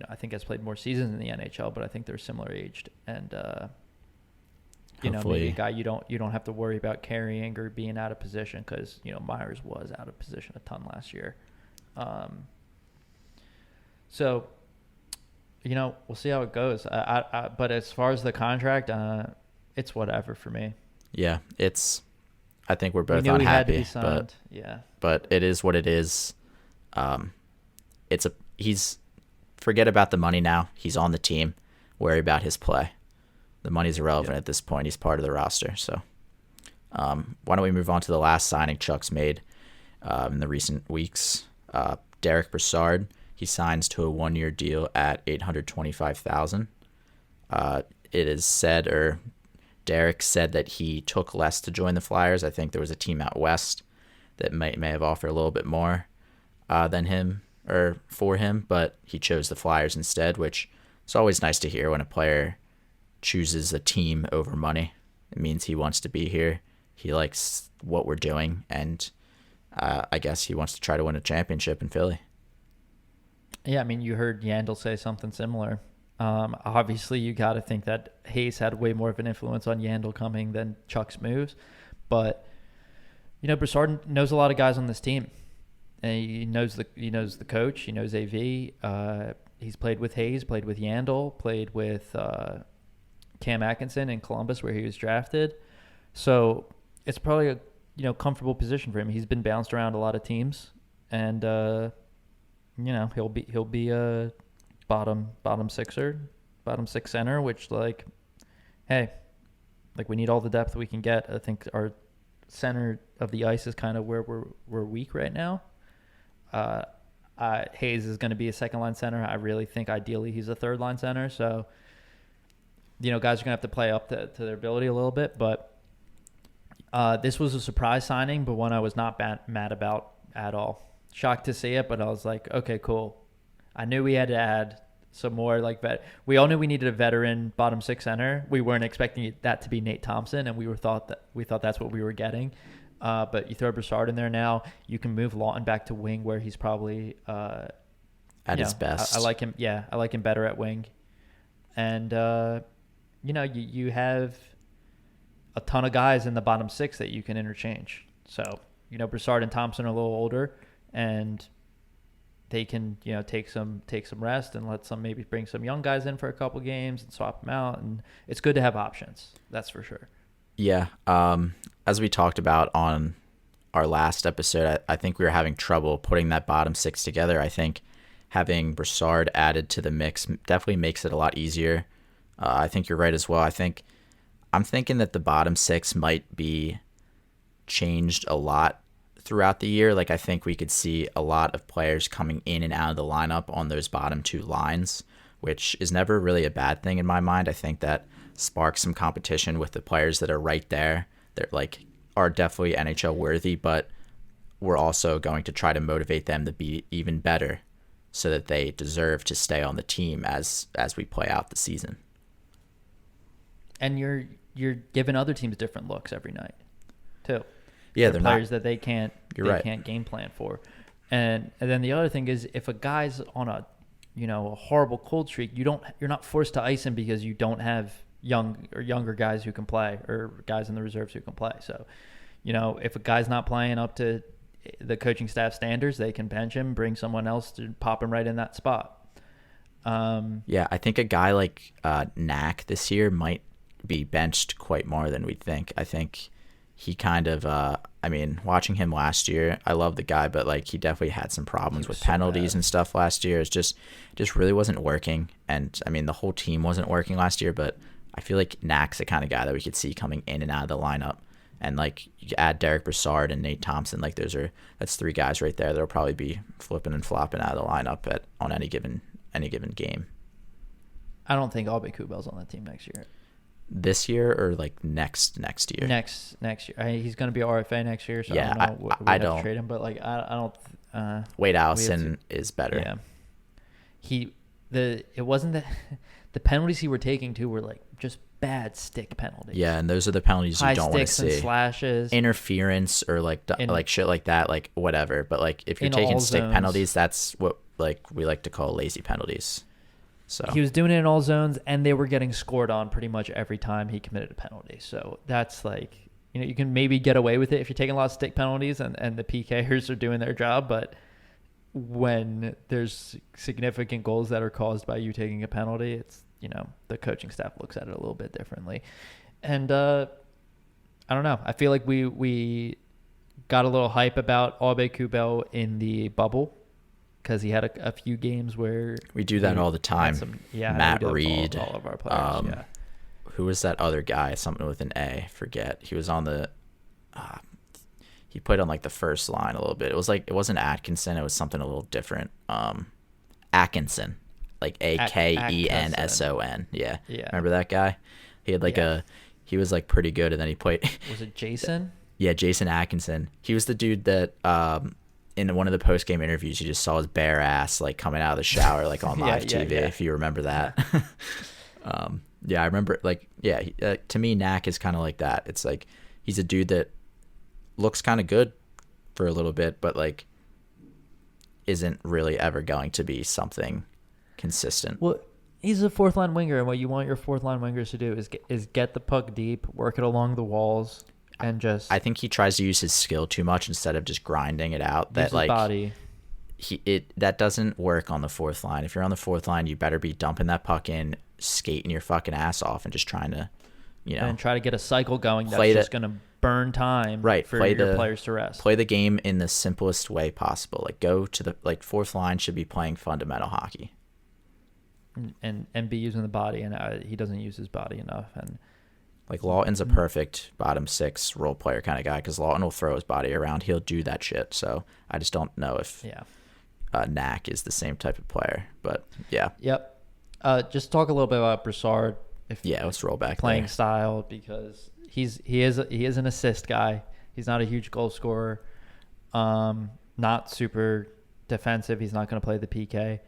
I think has played more seasons in the NHL, but I think they're similar aged, and maybe a guy you don't have to worry about carrying or being out of position, because Myers was out of position a ton last year. So we'll see how it goes. But as far as the contract, it's whatever for me. Yeah, I think we're both unhappy, but it is what it is. Forget about the money now. He's on the team. Worry about his play. The money's irrelevant at this point. He's part of the roster. So why don't we move on to the last signing Chuck's made in the recent weeks? Derrick Brassard. He signs to a 1-year deal at $825,000. It is said, or Derrick said, that he took less to join the Flyers. I think there was a team out west that may have offered a little bit more than him or for him, but he chose the Flyers instead, which is always nice to hear when a player chooses a team over money. It means he wants to be here. He likes what we're doing, and I guess he wants to try to win a championship in Philly. Yeah, I mean, you heard Yandel say something similar. Obviously, you got to think that Hayes had way more of an influence on Yandel coming than Chuck's moves. But, Brassard knows a lot of guys on this team. And he knows the coach. He knows AV. He's played with Hayes, played with Yandel, played with Cam Atkinson in Columbus where he was drafted. So it's probably a comfortable position for him. He's been bounced around a lot of teams, and he'll be a bottom sixer, bottom six center, which like, hey, like we need all the depth we can get. I think our center of the ice is kind of where we're weak right now. Hayes is going to be a second line center. I really think ideally he's a third line center. So, guys are going to have to play up to their ability a little bit. But this was a surprise signing, but one I was not mad about at all. Shocked to see it, but I was like, okay, cool. I knew we had to add some more we all knew we needed a veteran bottom six center. We weren't expecting that to be Nate Thompson, and we thought that's what we were getting. But you throw Brassard in there now, you can move Lawton back to wing where he's probably at his best. I like him. Yeah, I like him better at wing. And you have a ton of guys in the bottom six that you can interchange. So Brassard and Thompson are a little older, and they can take some rest and maybe bring some young guys in for a couple games and swap them out. And it's good to have options. That's for sure. Yeah. As we talked about on our last episode, I think we were having trouble putting that bottom six together. I think having Brassard added to the mix definitely makes it a lot easier. I think you're right as well. I'm thinking that the bottom six might be changed a lot throughout the year. Like I think we could see a lot of players coming in and out of the lineup on those bottom two lines, which is never really a bad thing in my mind. I think that sparks some competition with the players that are right there. They're are definitely NHL worthy, but we're also going to try to motivate them to be even better so that they deserve to stay on the team as we play out the season. And you're giving other teams different looks every night too. Yeah, they're players that they can't game plan for. And then the other thing is, if a guy's on a horrible cold streak, you're not forced to ice him because you don't have younger guys who can play, or guys in the reserves who can play. So, if a guy's not playing up to the coaching staff standards, they can bench him, bring someone else to pop him right in that spot. Yeah, I think a guy like Knack this year might be benched quite more than we'd think. I think he kind of, watching him last year, I love the guy, but he definitely had some problems with penalties and stuff last year. It's just really wasn't working. And the whole team wasn't working last year, but I feel like Knack's the kind of guy that we could see coming in and out of the lineup. And you add Derrick Brassard and Nate Thompson, that's three guys right there that'll probably be flipping and flopping out of the lineup on any given game. I don't think Albe Kubel's on that team next year. This year or next year? Next year. He's going to be RFA next year, so yeah, I don't know. I don't trade him, but I don't. Wade Allison is better. Yeah, it wasn't that the penalties he were taking too were just bad stick penalties. Yeah, and those are the penalties you don't want to see. High sticks and slashes, interference, or shit like that, whatever. But if you're taking stick penalties, that's what we like to call lazy penalties. So he was doing it in all zones, and they were getting scored on pretty much every time he committed a penalty. So that's you can maybe get away with it if you're taking a lot of stick penalties and the PKers are doing their job. But when there's significant goals that are caused by you taking a penalty, it's, the coaching staff looks at it a little bit differently. And I don't know. I feel like we got a little hype about Albe Kubel in the bubble, because he had a few games where we do that all the time. Matt Reed, all of our players. Who was that other guy? Something with an A. Forget. He was on the. He played on the first line a little bit. It wasn't Atkinson. It was something a little different. Atkinson, Akenson. Yeah. Remember that guy? He had he was pretty good, and then he played. Was it Jason? Yeah, Jason Atkinson. He was the dude that in one of the post-game interviews, you just saw his bare ass coming out of the shower on live TV. If you remember that. I remember to me, Knack is kind of like that. It's he's a dude that looks kind of good for a little bit, but isn't really ever going to be something consistent. Well, he's a fourth line winger, and what you want your fourth line wingers to do is get the puck deep, work it along the walls. And I think he tries to use his skill too much instead of just grinding it out. That body. That doesn't work on the fourth line. If you're on the fourth line, you better be dumping that puck in, skating your fucking ass off, and just trying to, and try to get a cycle going that's just going to burn time for your players to rest. Play the game in the simplest way possible. Go to the fourth line should be playing fundamental hockey. and be using the body, and he doesn't use his body enough. And like Lawton's a perfect bottom six role player kind of guy because Lawton will throw his body around. He'll do that shit. So I just don't know if Knack is the same type of player. But yeah. Yep. Just talk a little bit about Brassard. Let's roll back playing there. style, because he is an assist guy. He's not a huge goal scorer. Not super defensive. He's not going to play the PK.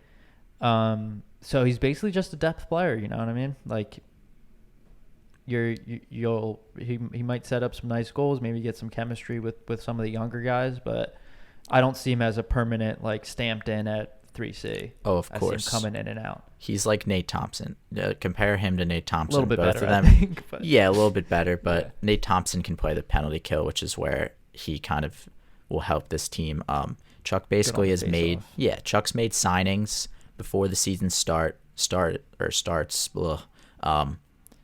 So he's basically just a depth player. You know what I mean? Like he might set up some nice goals, maybe get some chemistry with some of the younger guys, but I don't see him as a permanent, like, stamped in at 3C. Oh, of course. I see him coming in and out. He's like Nate Thompson. Compare him to Nate Thompson. A little bit both better, of them. I think. But. Yeah, a little bit better, but Nate Thompson can play the penalty kill, which is where he kind of will help this team. Chuck basically has made Chuck's made signings before the season starts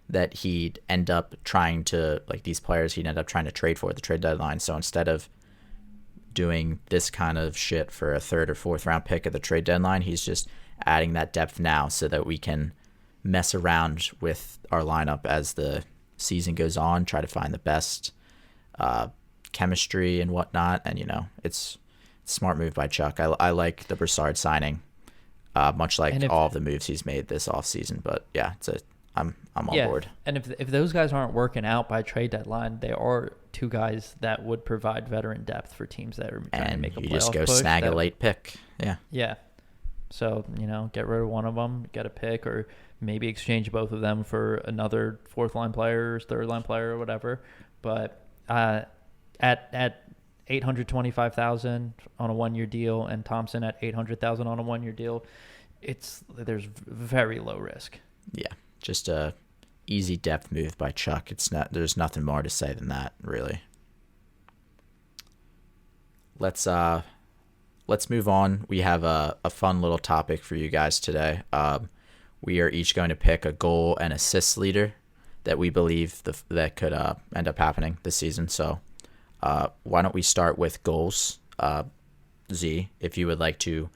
that he'd end up trying to, like, these players he'd end up trying to trade for at the trade deadline. So instead of doing this kind of shit for a third or fourth round pick at the trade deadline, he's just adding that depth now so that we can mess around with our lineup as the season goes on, try to find the best chemistry and whatnot. And, it's a smart move by Chuck. I like the Brassard signing, much like all of the moves he's made this offseason. But yeah, I'm on board. And if those guys aren't working out by trade deadline, they are two guys that would provide veteran depth for teams that are trying to make a playoff push. And you just go snag a late pick. Yeah. Yeah. So, get rid of one of them, get a pick, or maybe exchange both of them for another fourth-line player or third-line player or whatever. But at $825,000 on a one-year deal and Thompson at $800,000 on a one-year deal, there's very low risk. Yeah. Just a easy depth move by Chuck. There's nothing more to say than that, really. Let's move on. We have a fun little topic for you guys today. We are each going to pick a goal and assist leader that we believe that could end up happening this season. So why don't we start with goals? Z, if you would like to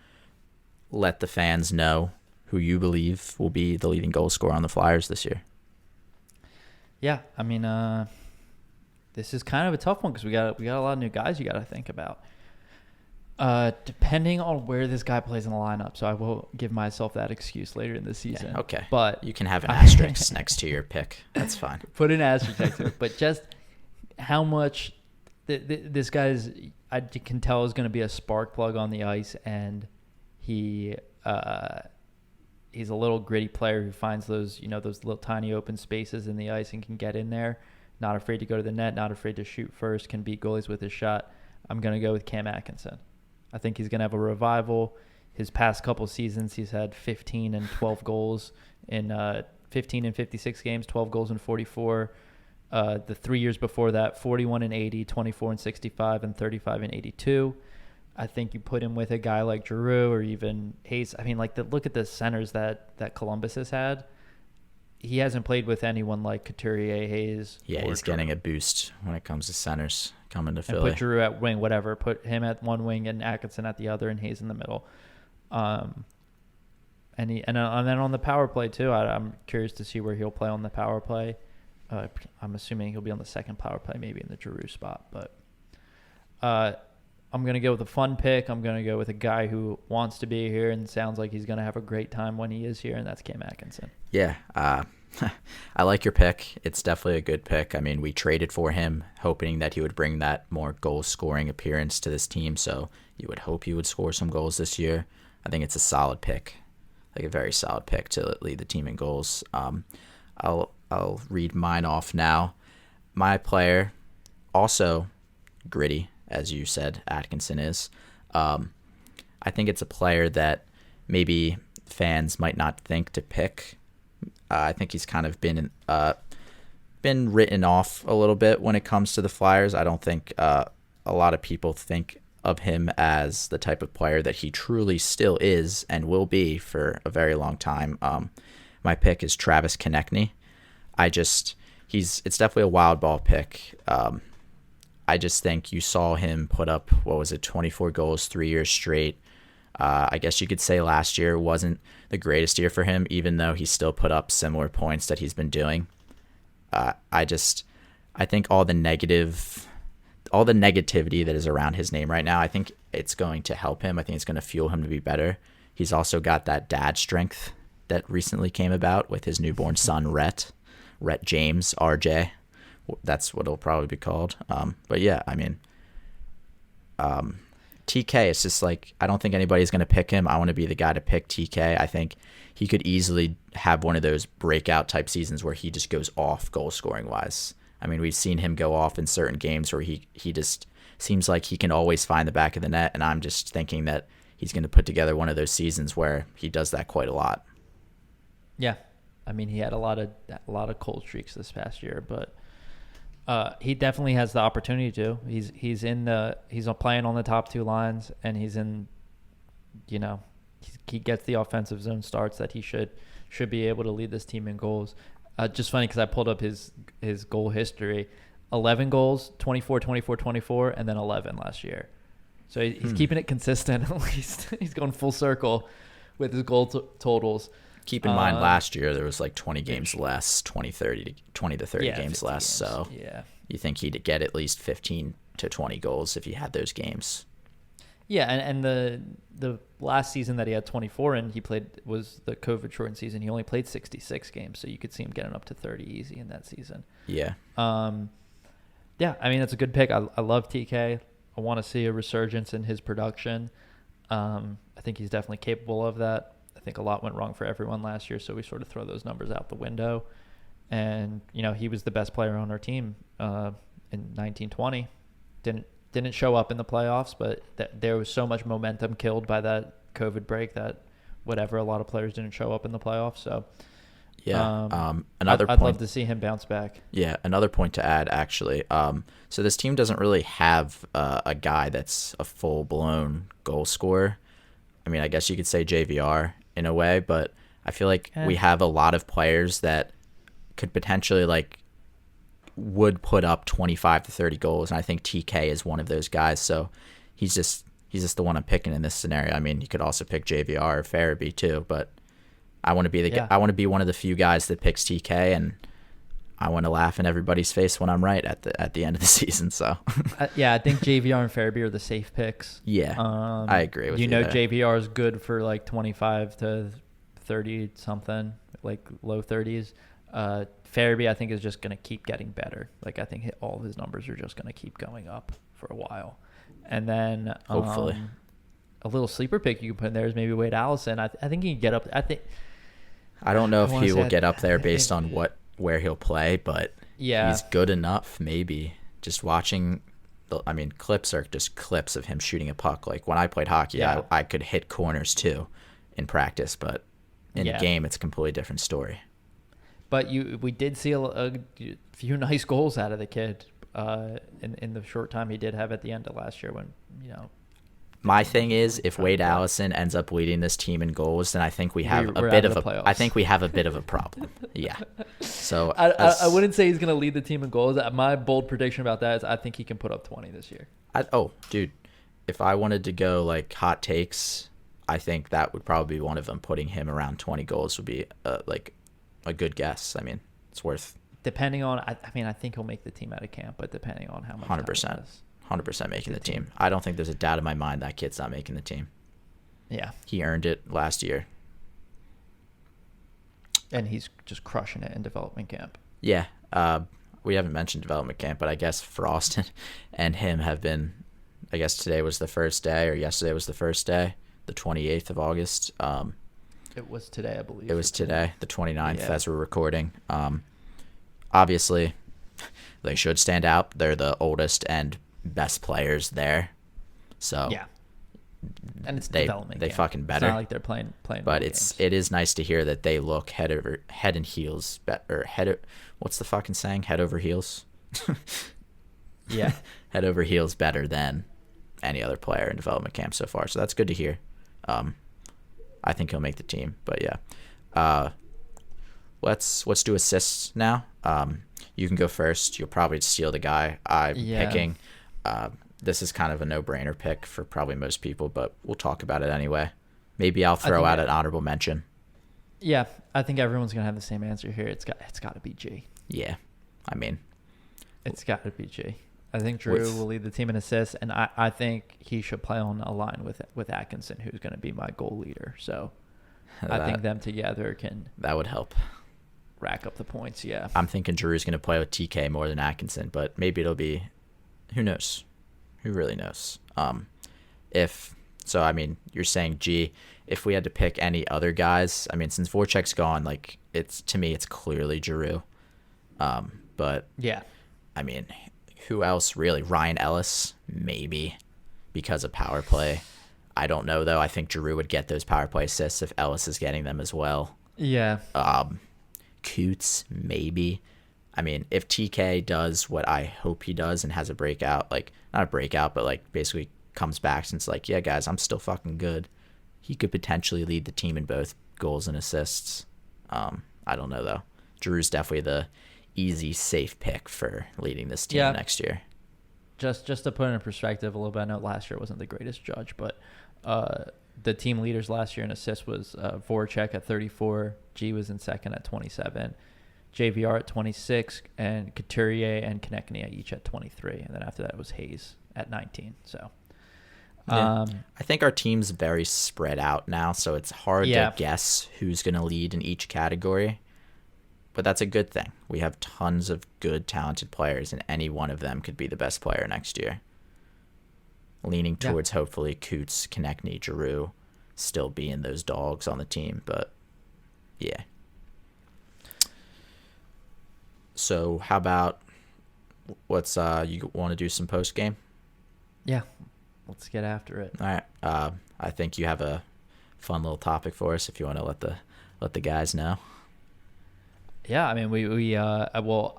let the fans know who you believe will be the leading goal scorer on the Flyers this year. Yeah, I mean, this is kind of a tough one because we got a lot of new guys you got to think about. Depending on where this guy plays in the lineup, so I will give myself that excuse later in the season. Yeah, okay, but you can have an asterisk next to your pick. That's fine. Put an asterisk next to it, but just how much this guy's, I can tell, is going to be a spark plug on the ice, and he's a little gritty player who finds those little tiny open spaces in the ice and can get in there. Not afraid to go to the net, not afraid to shoot first, can beat goalies with his shot. I'm going to go with Cam Atkinson. I think he's going to have a revival. His past couple seasons, he's had 15 and 12 goals in 15 and 56 games, 12 goals in 44. The 3 years before that, 41 and 80, 24 and 65, and 35 and 82. I think you put him with a guy like Giroux or even Hayes. I mean, look at the centers that Columbus has had. He hasn't played with anyone like Couturier, Hayes. Yeah, he's getting a boost when it comes to centers coming to Philly. And put Giroux at wing, whatever. Put him at one wing and Atkinson at the other and Hayes in the middle. And then on the power play too, I'm curious to see where he'll play on the power play. I'm assuming he'll be on the second power play, maybe in the Giroux spot. But I'm going to go with a fun pick. I'm going to go with a guy who wants to be here and sounds like he's going to have a great time when he is here, and that's Cam Atkinson. Yeah, I like your pick. It's definitely a good pick. I mean, we traded for him hoping that he would bring that more goal-scoring appearance to this team, so you would hope he would score some goals this year. I think it's a solid pick, like a very solid pick to lead the team in goals. I'll read mine off now. My player, also gritty, as you said, Atkinson is. I think it's a player that maybe fans might not think to pick. I think he's kind of been written off a little bit when it comes to the Flyers. I don't think a lot of people think of him as the type of player that he truly still is and will be for a very long time. My pick is Travis Konechny. It's definitely a wild ball pick. I just think you saw him put up, 24 goals 3 years straight. I guess you could say last year wasn't the greatest year for him, even though he still put up similar points that he's been doing. I think all the negativity that is around his name right now, I think it's going to help him. I think it's going to fuel him to be better. He's also got that dad strength that recently came about with his newborn son, Rhett James, RJ. That's what it'll probably be called. But yeah, I mean, TK, it's just like, I don't think anybody's going to pick him. I want to be the guy to pick TK. I think he could easily have one of those breakout type seasons where he just goes off goal scoring wise. I mean, we've seen him go off in certain games where he just seems like he can always find the back of the net, and I'm just thinking that he's going to put together one of those seasons where he does that quite a lot. Yeah. I mean, he had a lot of cold streaks this past year, but he definitely has the opportunity to. He's playing on the top two lines, and he's in, he gets the offensive zone starts that he should be able to lead this team in goals. Just funny because I pulled up his goal history: 11 goals, 24, 24, 24, and then 11 last year. So he's keeping it consistent. At least he's going full circle with his goal totals. Keep in mind, last year there was like 20 games less, 20 to 30 games less. So you think he'd get at least 15 to 20 goals if he had those games. Yeah, and the last season that he had 24 in, was the COVID shortened season. He only played 66 games, so you could see him getting up to 30 easy in that season. Yeah. Yeah, I mean, that's a good pick. I love TK. I want to see a resurgence in his production. I think he's definitely capable of that. I think a lot went wrong for everyone last year, so we sort of throw those numbers out the window. And, he was the best player on our team in 1920. Didn't show up in the playoffs, but there was so much momentum killed by that COVID break that a lot of players didn't show up in the playoffs. So yeah, I'd love to see him bounce back. Yeah, another point to add, actually. So this team doesn't really have a guy that's a full-blown goal scorer. I mean, I guess you could say JVR in a way, but I feel like we have a lot of players that could potentially would put up 25 to 30 goals, and I think TK is one of those guys. So he's just the one I'm picking in this scenario. I mean, you could also pick JVR or Farabee too, but I want to be I want to be one of the few guys that picks TK, and I want to laugh in everybody's face when I'm right at the end of the season. So I think JVR and Farabee are the safe picks. Yeah, I agree with you. JVR is good for 25 to 30 something, low 30s. Farabee, I think, is just going to keep getting better. I think all of his numbers are just going to keep going up for a while. And then hopefully a little sleeper pick you can put in there is maybe Wade Allison. I think he can get up. I don't know if he will get up there based on where he'll play, but he's good enough. Maybe just watching. Clips are just clips of him shooting a puck. When I played hockey, I could hit corners too in practice, but in the game, it's a completely different story. But we did see a few nice goals out of the kid in the short time he did have at the end of last year when. My thing is, if Wade Allison ends up leading this team in goals, then I think we have a bit of a problem. Yeah. So I wouldn't say he's going to lead the team in goals. My bold prediction about that is I think he can put up 20 this year. Dude, if I wanted to go hot takes, I think that would probably be one of them. Putting him around 20 goals would be a good guess. I mean, it's worth. Depending on, I think he'll make the team out of camp, but depending on how much. 100% making the team. I don't think there's a doubt in my mind that kid's not making the team. Yeah. He earned it last year. And he's just crushing it in development camp. Yeah. We haven't mentioned development camp, but I guess Frost and him have been, I guess today was the first day, or yesterday was the first day, the 28th of August. It was today, I believe. It was today, the 29th, as we're recording. Obviously, they should stand out. They're the oldest and best players there, so and it's development. They fucking better. It's not like they're playing. But it is nice to hear that they look head and heels better. What's the fucking saying? Head over heels. Yeah, head over heels better than any other player in development camp so far. So that's good to hear. I think he'll make the team. But yeah, let's do assists now. You can go first. You'll probably steal the guy I'm picking. this is kind of a no-brainer pick for probably most people, but we'll talk about it anyway. Maybe I'll throw out an honorable mention. Yeah, I think everyone's gonna have the same answer here. It's got to be G. Yeah, I mean, it's got to be G. I think Drew will lead the team in assists, and I think he should play on a line with Atkinson, who's going to be my goal leader. So I think them together that would help rack up the points. Yeah, I'm thinking Drew's going to play with TK more than Atkinson, but maybe it'll be, who knows? Who really knows? I mean, you're saying G. If we had to pick any other guys, I mean, since Voracek's gone, like to me, it's clearly Giroux. But yeah, I mean, who else really? Ryan Ellis, maybe, because of power play. I don't know, though. I think Giroux would get those power play assists if Ellis is getting them as well. Yeah. Coots, maybe. I mean, if TK does what I hope he does and has a breakout, like, not a breakout, but, like, basically comes back since, like, yeah, guys, I'm still fucking good, he could potentially lead the team in both goals and assists. I don't know, though. Giroux's definitely the easy, safe pick for leading this team next year. Just to put it in perspective a little bit, I know last year wasn't the greatest judge, but the team leaders last year in assists was Voracek at 34, G was in second at 27, JVR at 26, and Couturier and Konechny each at 23, and then after that was Hayes at 19. So I think our team's very spread out now, so it's hard to guess who's going to lead in each category. But that's a good thing. We have tons of good, talented players, and any one of them could be the best player next year. Leaning towards hopefully Coots, Konechny, Giroux still being those dogs on the team. But, yeah. So, how about you want to do some post-game? Yeah. Let's get after it. All right. I think you have a fun little topic for us if you want to let the guys know. Yeah, I mean,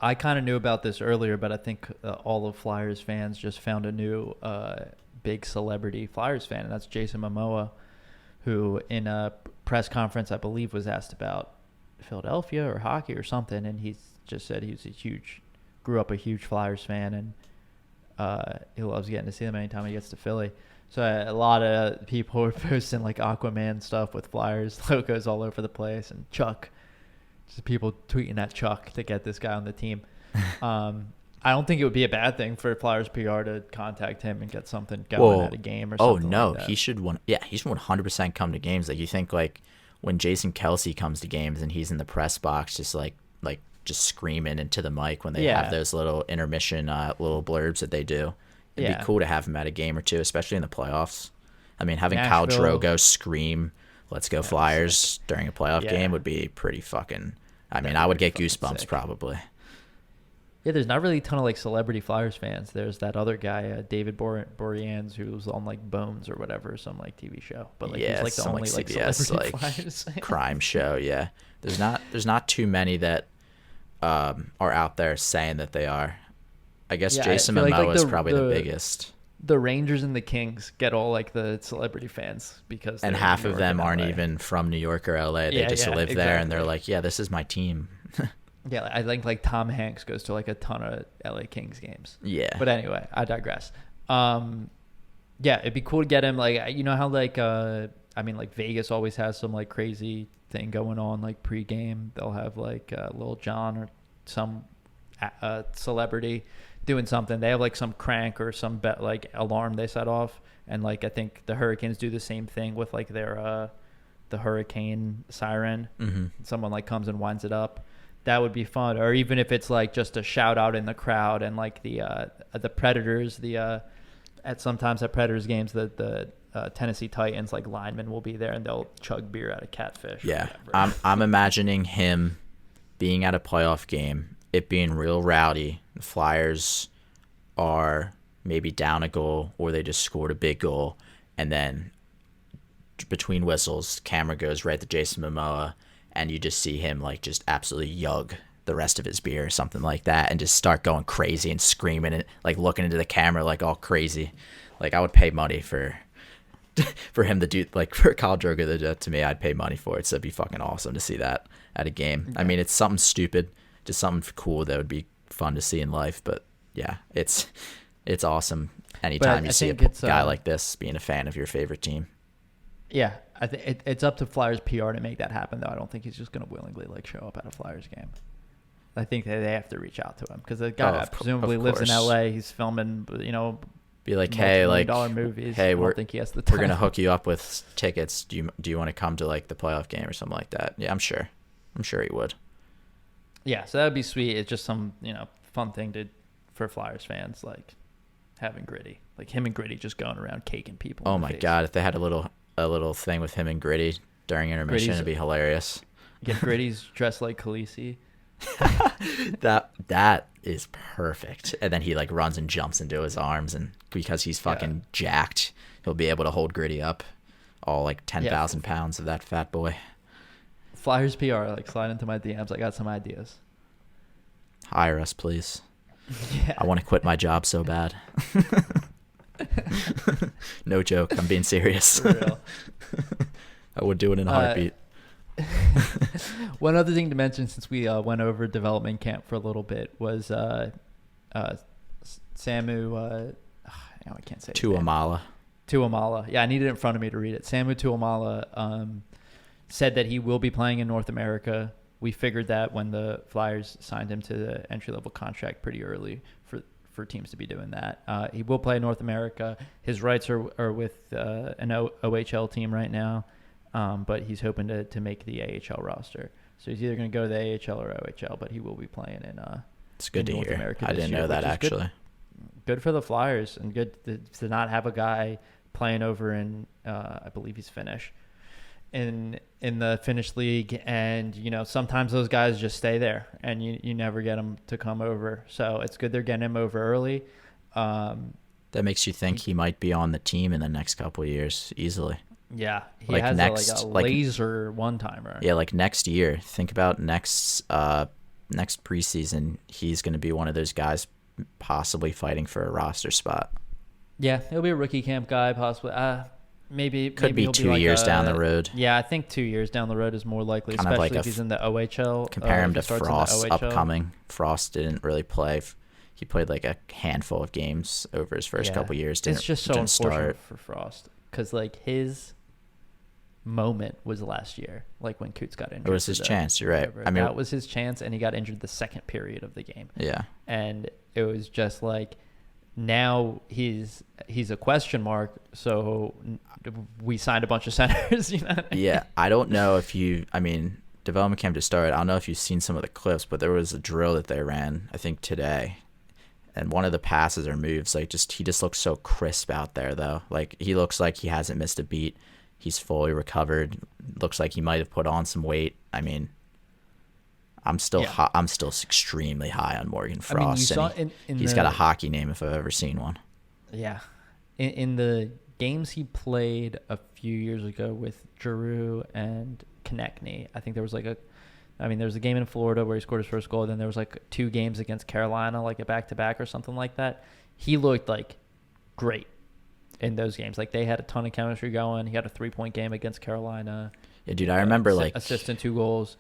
I kind of knew about this earlier, but I think all of Flyers fans just found a new big celebrity Flyers fan, and that's Jason Momoa, who in a press conference, I believe, was asked about Philadelphia or hockey or something, and he just said grew up a huge Flyers fan, and he loves getting to see them anytime he gets to Philly. So a lot of people were posting like Aquaman stuff with Flyers logos all over the place, and Chuck. Just people tweeting at Chuck to get this guy on the team. I don't think it would be a bad thing for Flyers PR to contact him and get something going at a game or something. Oh no, like that. he should 100% come to games. Like, you think like when Jason Kelce comes to games and he's in the press box, just like just screaming into the mic when they have those little intermission little blurbs that they do. It'd be cool to have him at a game or two, especially in the playoffs. I mean, having Kyle Drogo scream "Let's go Flyers" during a playoff game would be pretty fucking. I mean, I would get goosebumps sick. Probably. Yeah, there's not really a ton of like celebrity Flyers fans. There's that other guy, David Boreanaz, who was on like Bones or whatever, some like TV show. But like he's like the only like CBS, celebrity Flyers crime show. Yeah, there's not too many that are out there saying that they are. I guess Jason Momoa is probably the biggest. The Rangers and the Kings get all like the celebrity fans because and half of them aren't even from New York or LA. They just live there and they're like, yeah, this is my team. Yeah, I think like Tom Hanks goes to like a ton of LA Kings games. Yeah. But anyway, I digress. Yeah, it'd be cool to get him. Like, you know how like like Vegas always has some like crazy thing going on like pregame. They'll have like Lil Jon or some celebrity doing something. They have like some crank or some like alarm they set off, and like I think the Hurricanes do the same thing with like their the hurricane siren. Mm-hmm. Someone like comes and winds it up. That would be fun. Or even if it's like just a shout out in the crowd, and like the Predators, sometimes at Predators games the Tennessee Titans like linemen will be there and they'll chug beer out of catfish. Yeah, I'm imagining him being at a playoff game, it being real rowdy. The Flyers are maybe down a goal or they just scored a big goal, and then between whistles, camera goes right to Jason Momoa, and you just see him like just absolutely yug the rest of his beer or something like that, and just start going crazy and screaming and like looking into the camera like all crazy. Like, I would pay money for him to do, like, for Kyle Drogo to do that to me. I'd pay money for it. So it'd be fucking awesome to see that at a game. Yeah. I mean, it's something stupid, just something cool that would be fun to see in life. But yeah, it's It's awesome anytime I you see a think it's guy like this being a fan of your favorite team. yeah. I think it's up to Flyers PR to make that happen, though. I don't think he's just going to willingly like show up at a Flyers game. I think that they have to reach out to him because the guy presumably lives in LA. He's filming, be like, hey, like, $multi-million movies. hey, I don't think he has the time. We're gonna hook you up with tickets. Do you want to come to like the playoff game or something like that? Yeah, I'm sure he would. Yeah, so that would be sweet. It's just some fun thing for Flyers fans, like having Gritty, like him and Gritty just going around caking people. Oh my god, if they had a little thing with him and Gritty during intermission, it'd be hilarious. Get Gritty's dressed like Khaleesi. that is perfect. And then he like runs and jumps into his arms, and because he's fucking jacked, he'll be able to hold Gritty up, all like 10,000 pounds of that fat boy. Flyers PR, like slide into my DMs. I got some ideas. Hire us, please. Yeah. I want to quit my job so bad. No joke. I'm being serious. For real. I would do it in a heartbeat. One other thing to mention, since we went over development camp for a little bit, was Samu. I can't say Tuamala. Tuamala. Yeah, I need it in front of me to read it. Samu Tuamala said that he will be playing in North America. We figured that when the Flyers signed him to the entry-level contract pretty early for teams to be doing that. He will play in North America. His rights are with an OHL team right now, but he's hoping to make the AHL roster. So he's either going to go to the AHL or OHL, but he will be playing in it's good in to North hear. America I didn't know that, actually. Good for the Flyers, and good to not have a guy playing over in, I believe he's Finnish, in the Finnish league, and sometimes those guys just stay there and you never get them to come over, so it's good they're getting him over early. That makes you think he might be on the team in the next couple of years easily. Yeah, he like has next, a laser one-timer. Yeah, like next year. Think about next preseason, he's going to be one of those guys possibly fighting for a roster spot. Yeah, he'll be a rookie camp guy possibly. Maybe be he'll 2 like years down the road. Yeah, I think 2 years down the road is more likely, kind especially of like if he's in the OHL. Compare him to Frost upcoming. Frost didn't really play. He played like a handful of games over his first couple years. It's just so unfortunate for Frost because like his moment was last year, like when Coots got injured. It was his chance. You're right. I mean, that was his chance, and he got injured the second period of the game. Yeah, and it was just like, now he's a question mark. So we signed a bunch of centers. Yeah, I don't know if development camp to start. I don't know if you've seen some of the clips, but there was a drill that they ran, I think today, and one of the passes or moves, like he just looks so crisp out there though. Like he looks like he hasn't missed a beat. He's fully recovered. Looks like he might have put on some weight. I mean, I'm still I'm still extremely high on Morgan Frost. He's got a hockey name if I've ever seen one. Yeah, in the games he played a few years ago with Giroux and Konechny, I think there was there was a game in Florida where he scored his first goal. Then there was like 2 games against Carolina, like a back-to-back or something like that. He looked like great in those games. Like they had a ton of chemistry going. He had a 3-point game against Carolina. Yeah, dude, I remember assist and 2 goals.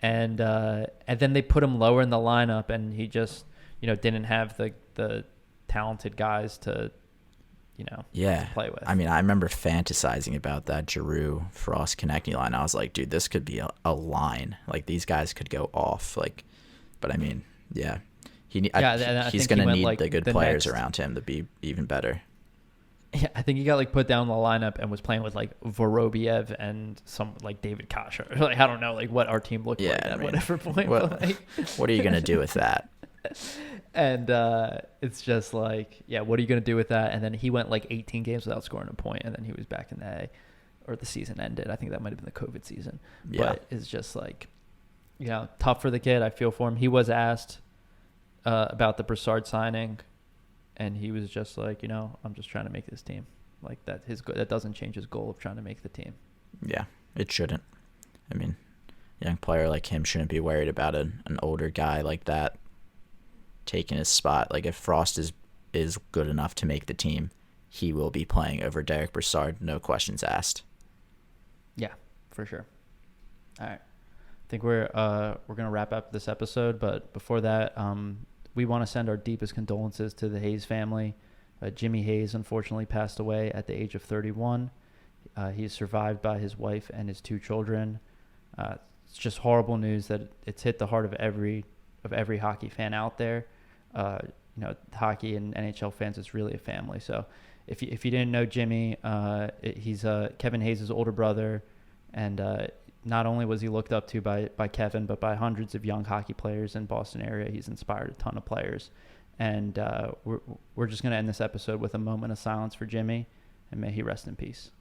And then they put him lower in the lineup, and he just didn't have the talented guys to play with. I mean, I remember fantasizing about that Giroux Frost Konechny line. I was like, dude, this could be a line. Like these guys could go off. Like, but I mean, yeah, he's gonna need the good players around him to be even better. Yeah, I think he got put down in the lineup and was playing with Vorobiev and some David Kasha. I don't know what our team looked like at whatever point. What are you gonna do with that? And it's just what are you gonna do with that? And then he went 18 games without scoring a point, and then he was back in the A, or the season ended. I think that might have been the COVID season. Yeah. But it's just tough for the kid. I feel for him. He was asked about the Brassard signing. And he was just I'm just trying to make this team. That doesn't change his goal of trying to make the team. Yeah, it shouldn't. I mean, a young player like him shouldn't be worried about an older guy like that taking his spot. If Frost is good enough to make the team, he will be playing over Derrick Brassard, no questions asked. Yeah, for sure. All right. I think we're gonna wrap up this episode, but before that, we want to send our deepest condolences to the Hayes family. Jimmy Hayes unfortunately passed away at the age of 31. He is survived by his wife and his 2 children. It's just horrible news that it's hit the heart of every hockey fan out there. Hockey and NHL fans is really a family. So if you didn't know Jimmy, he's Kevin Hayes' older brother, and not only was he looked up to by Kevin, but by hundreds of young hockey players in Boston area. He's inspired a ton of players. And we're just going to end this episode with a moment of silence for Jimmy, and may he rest in peace.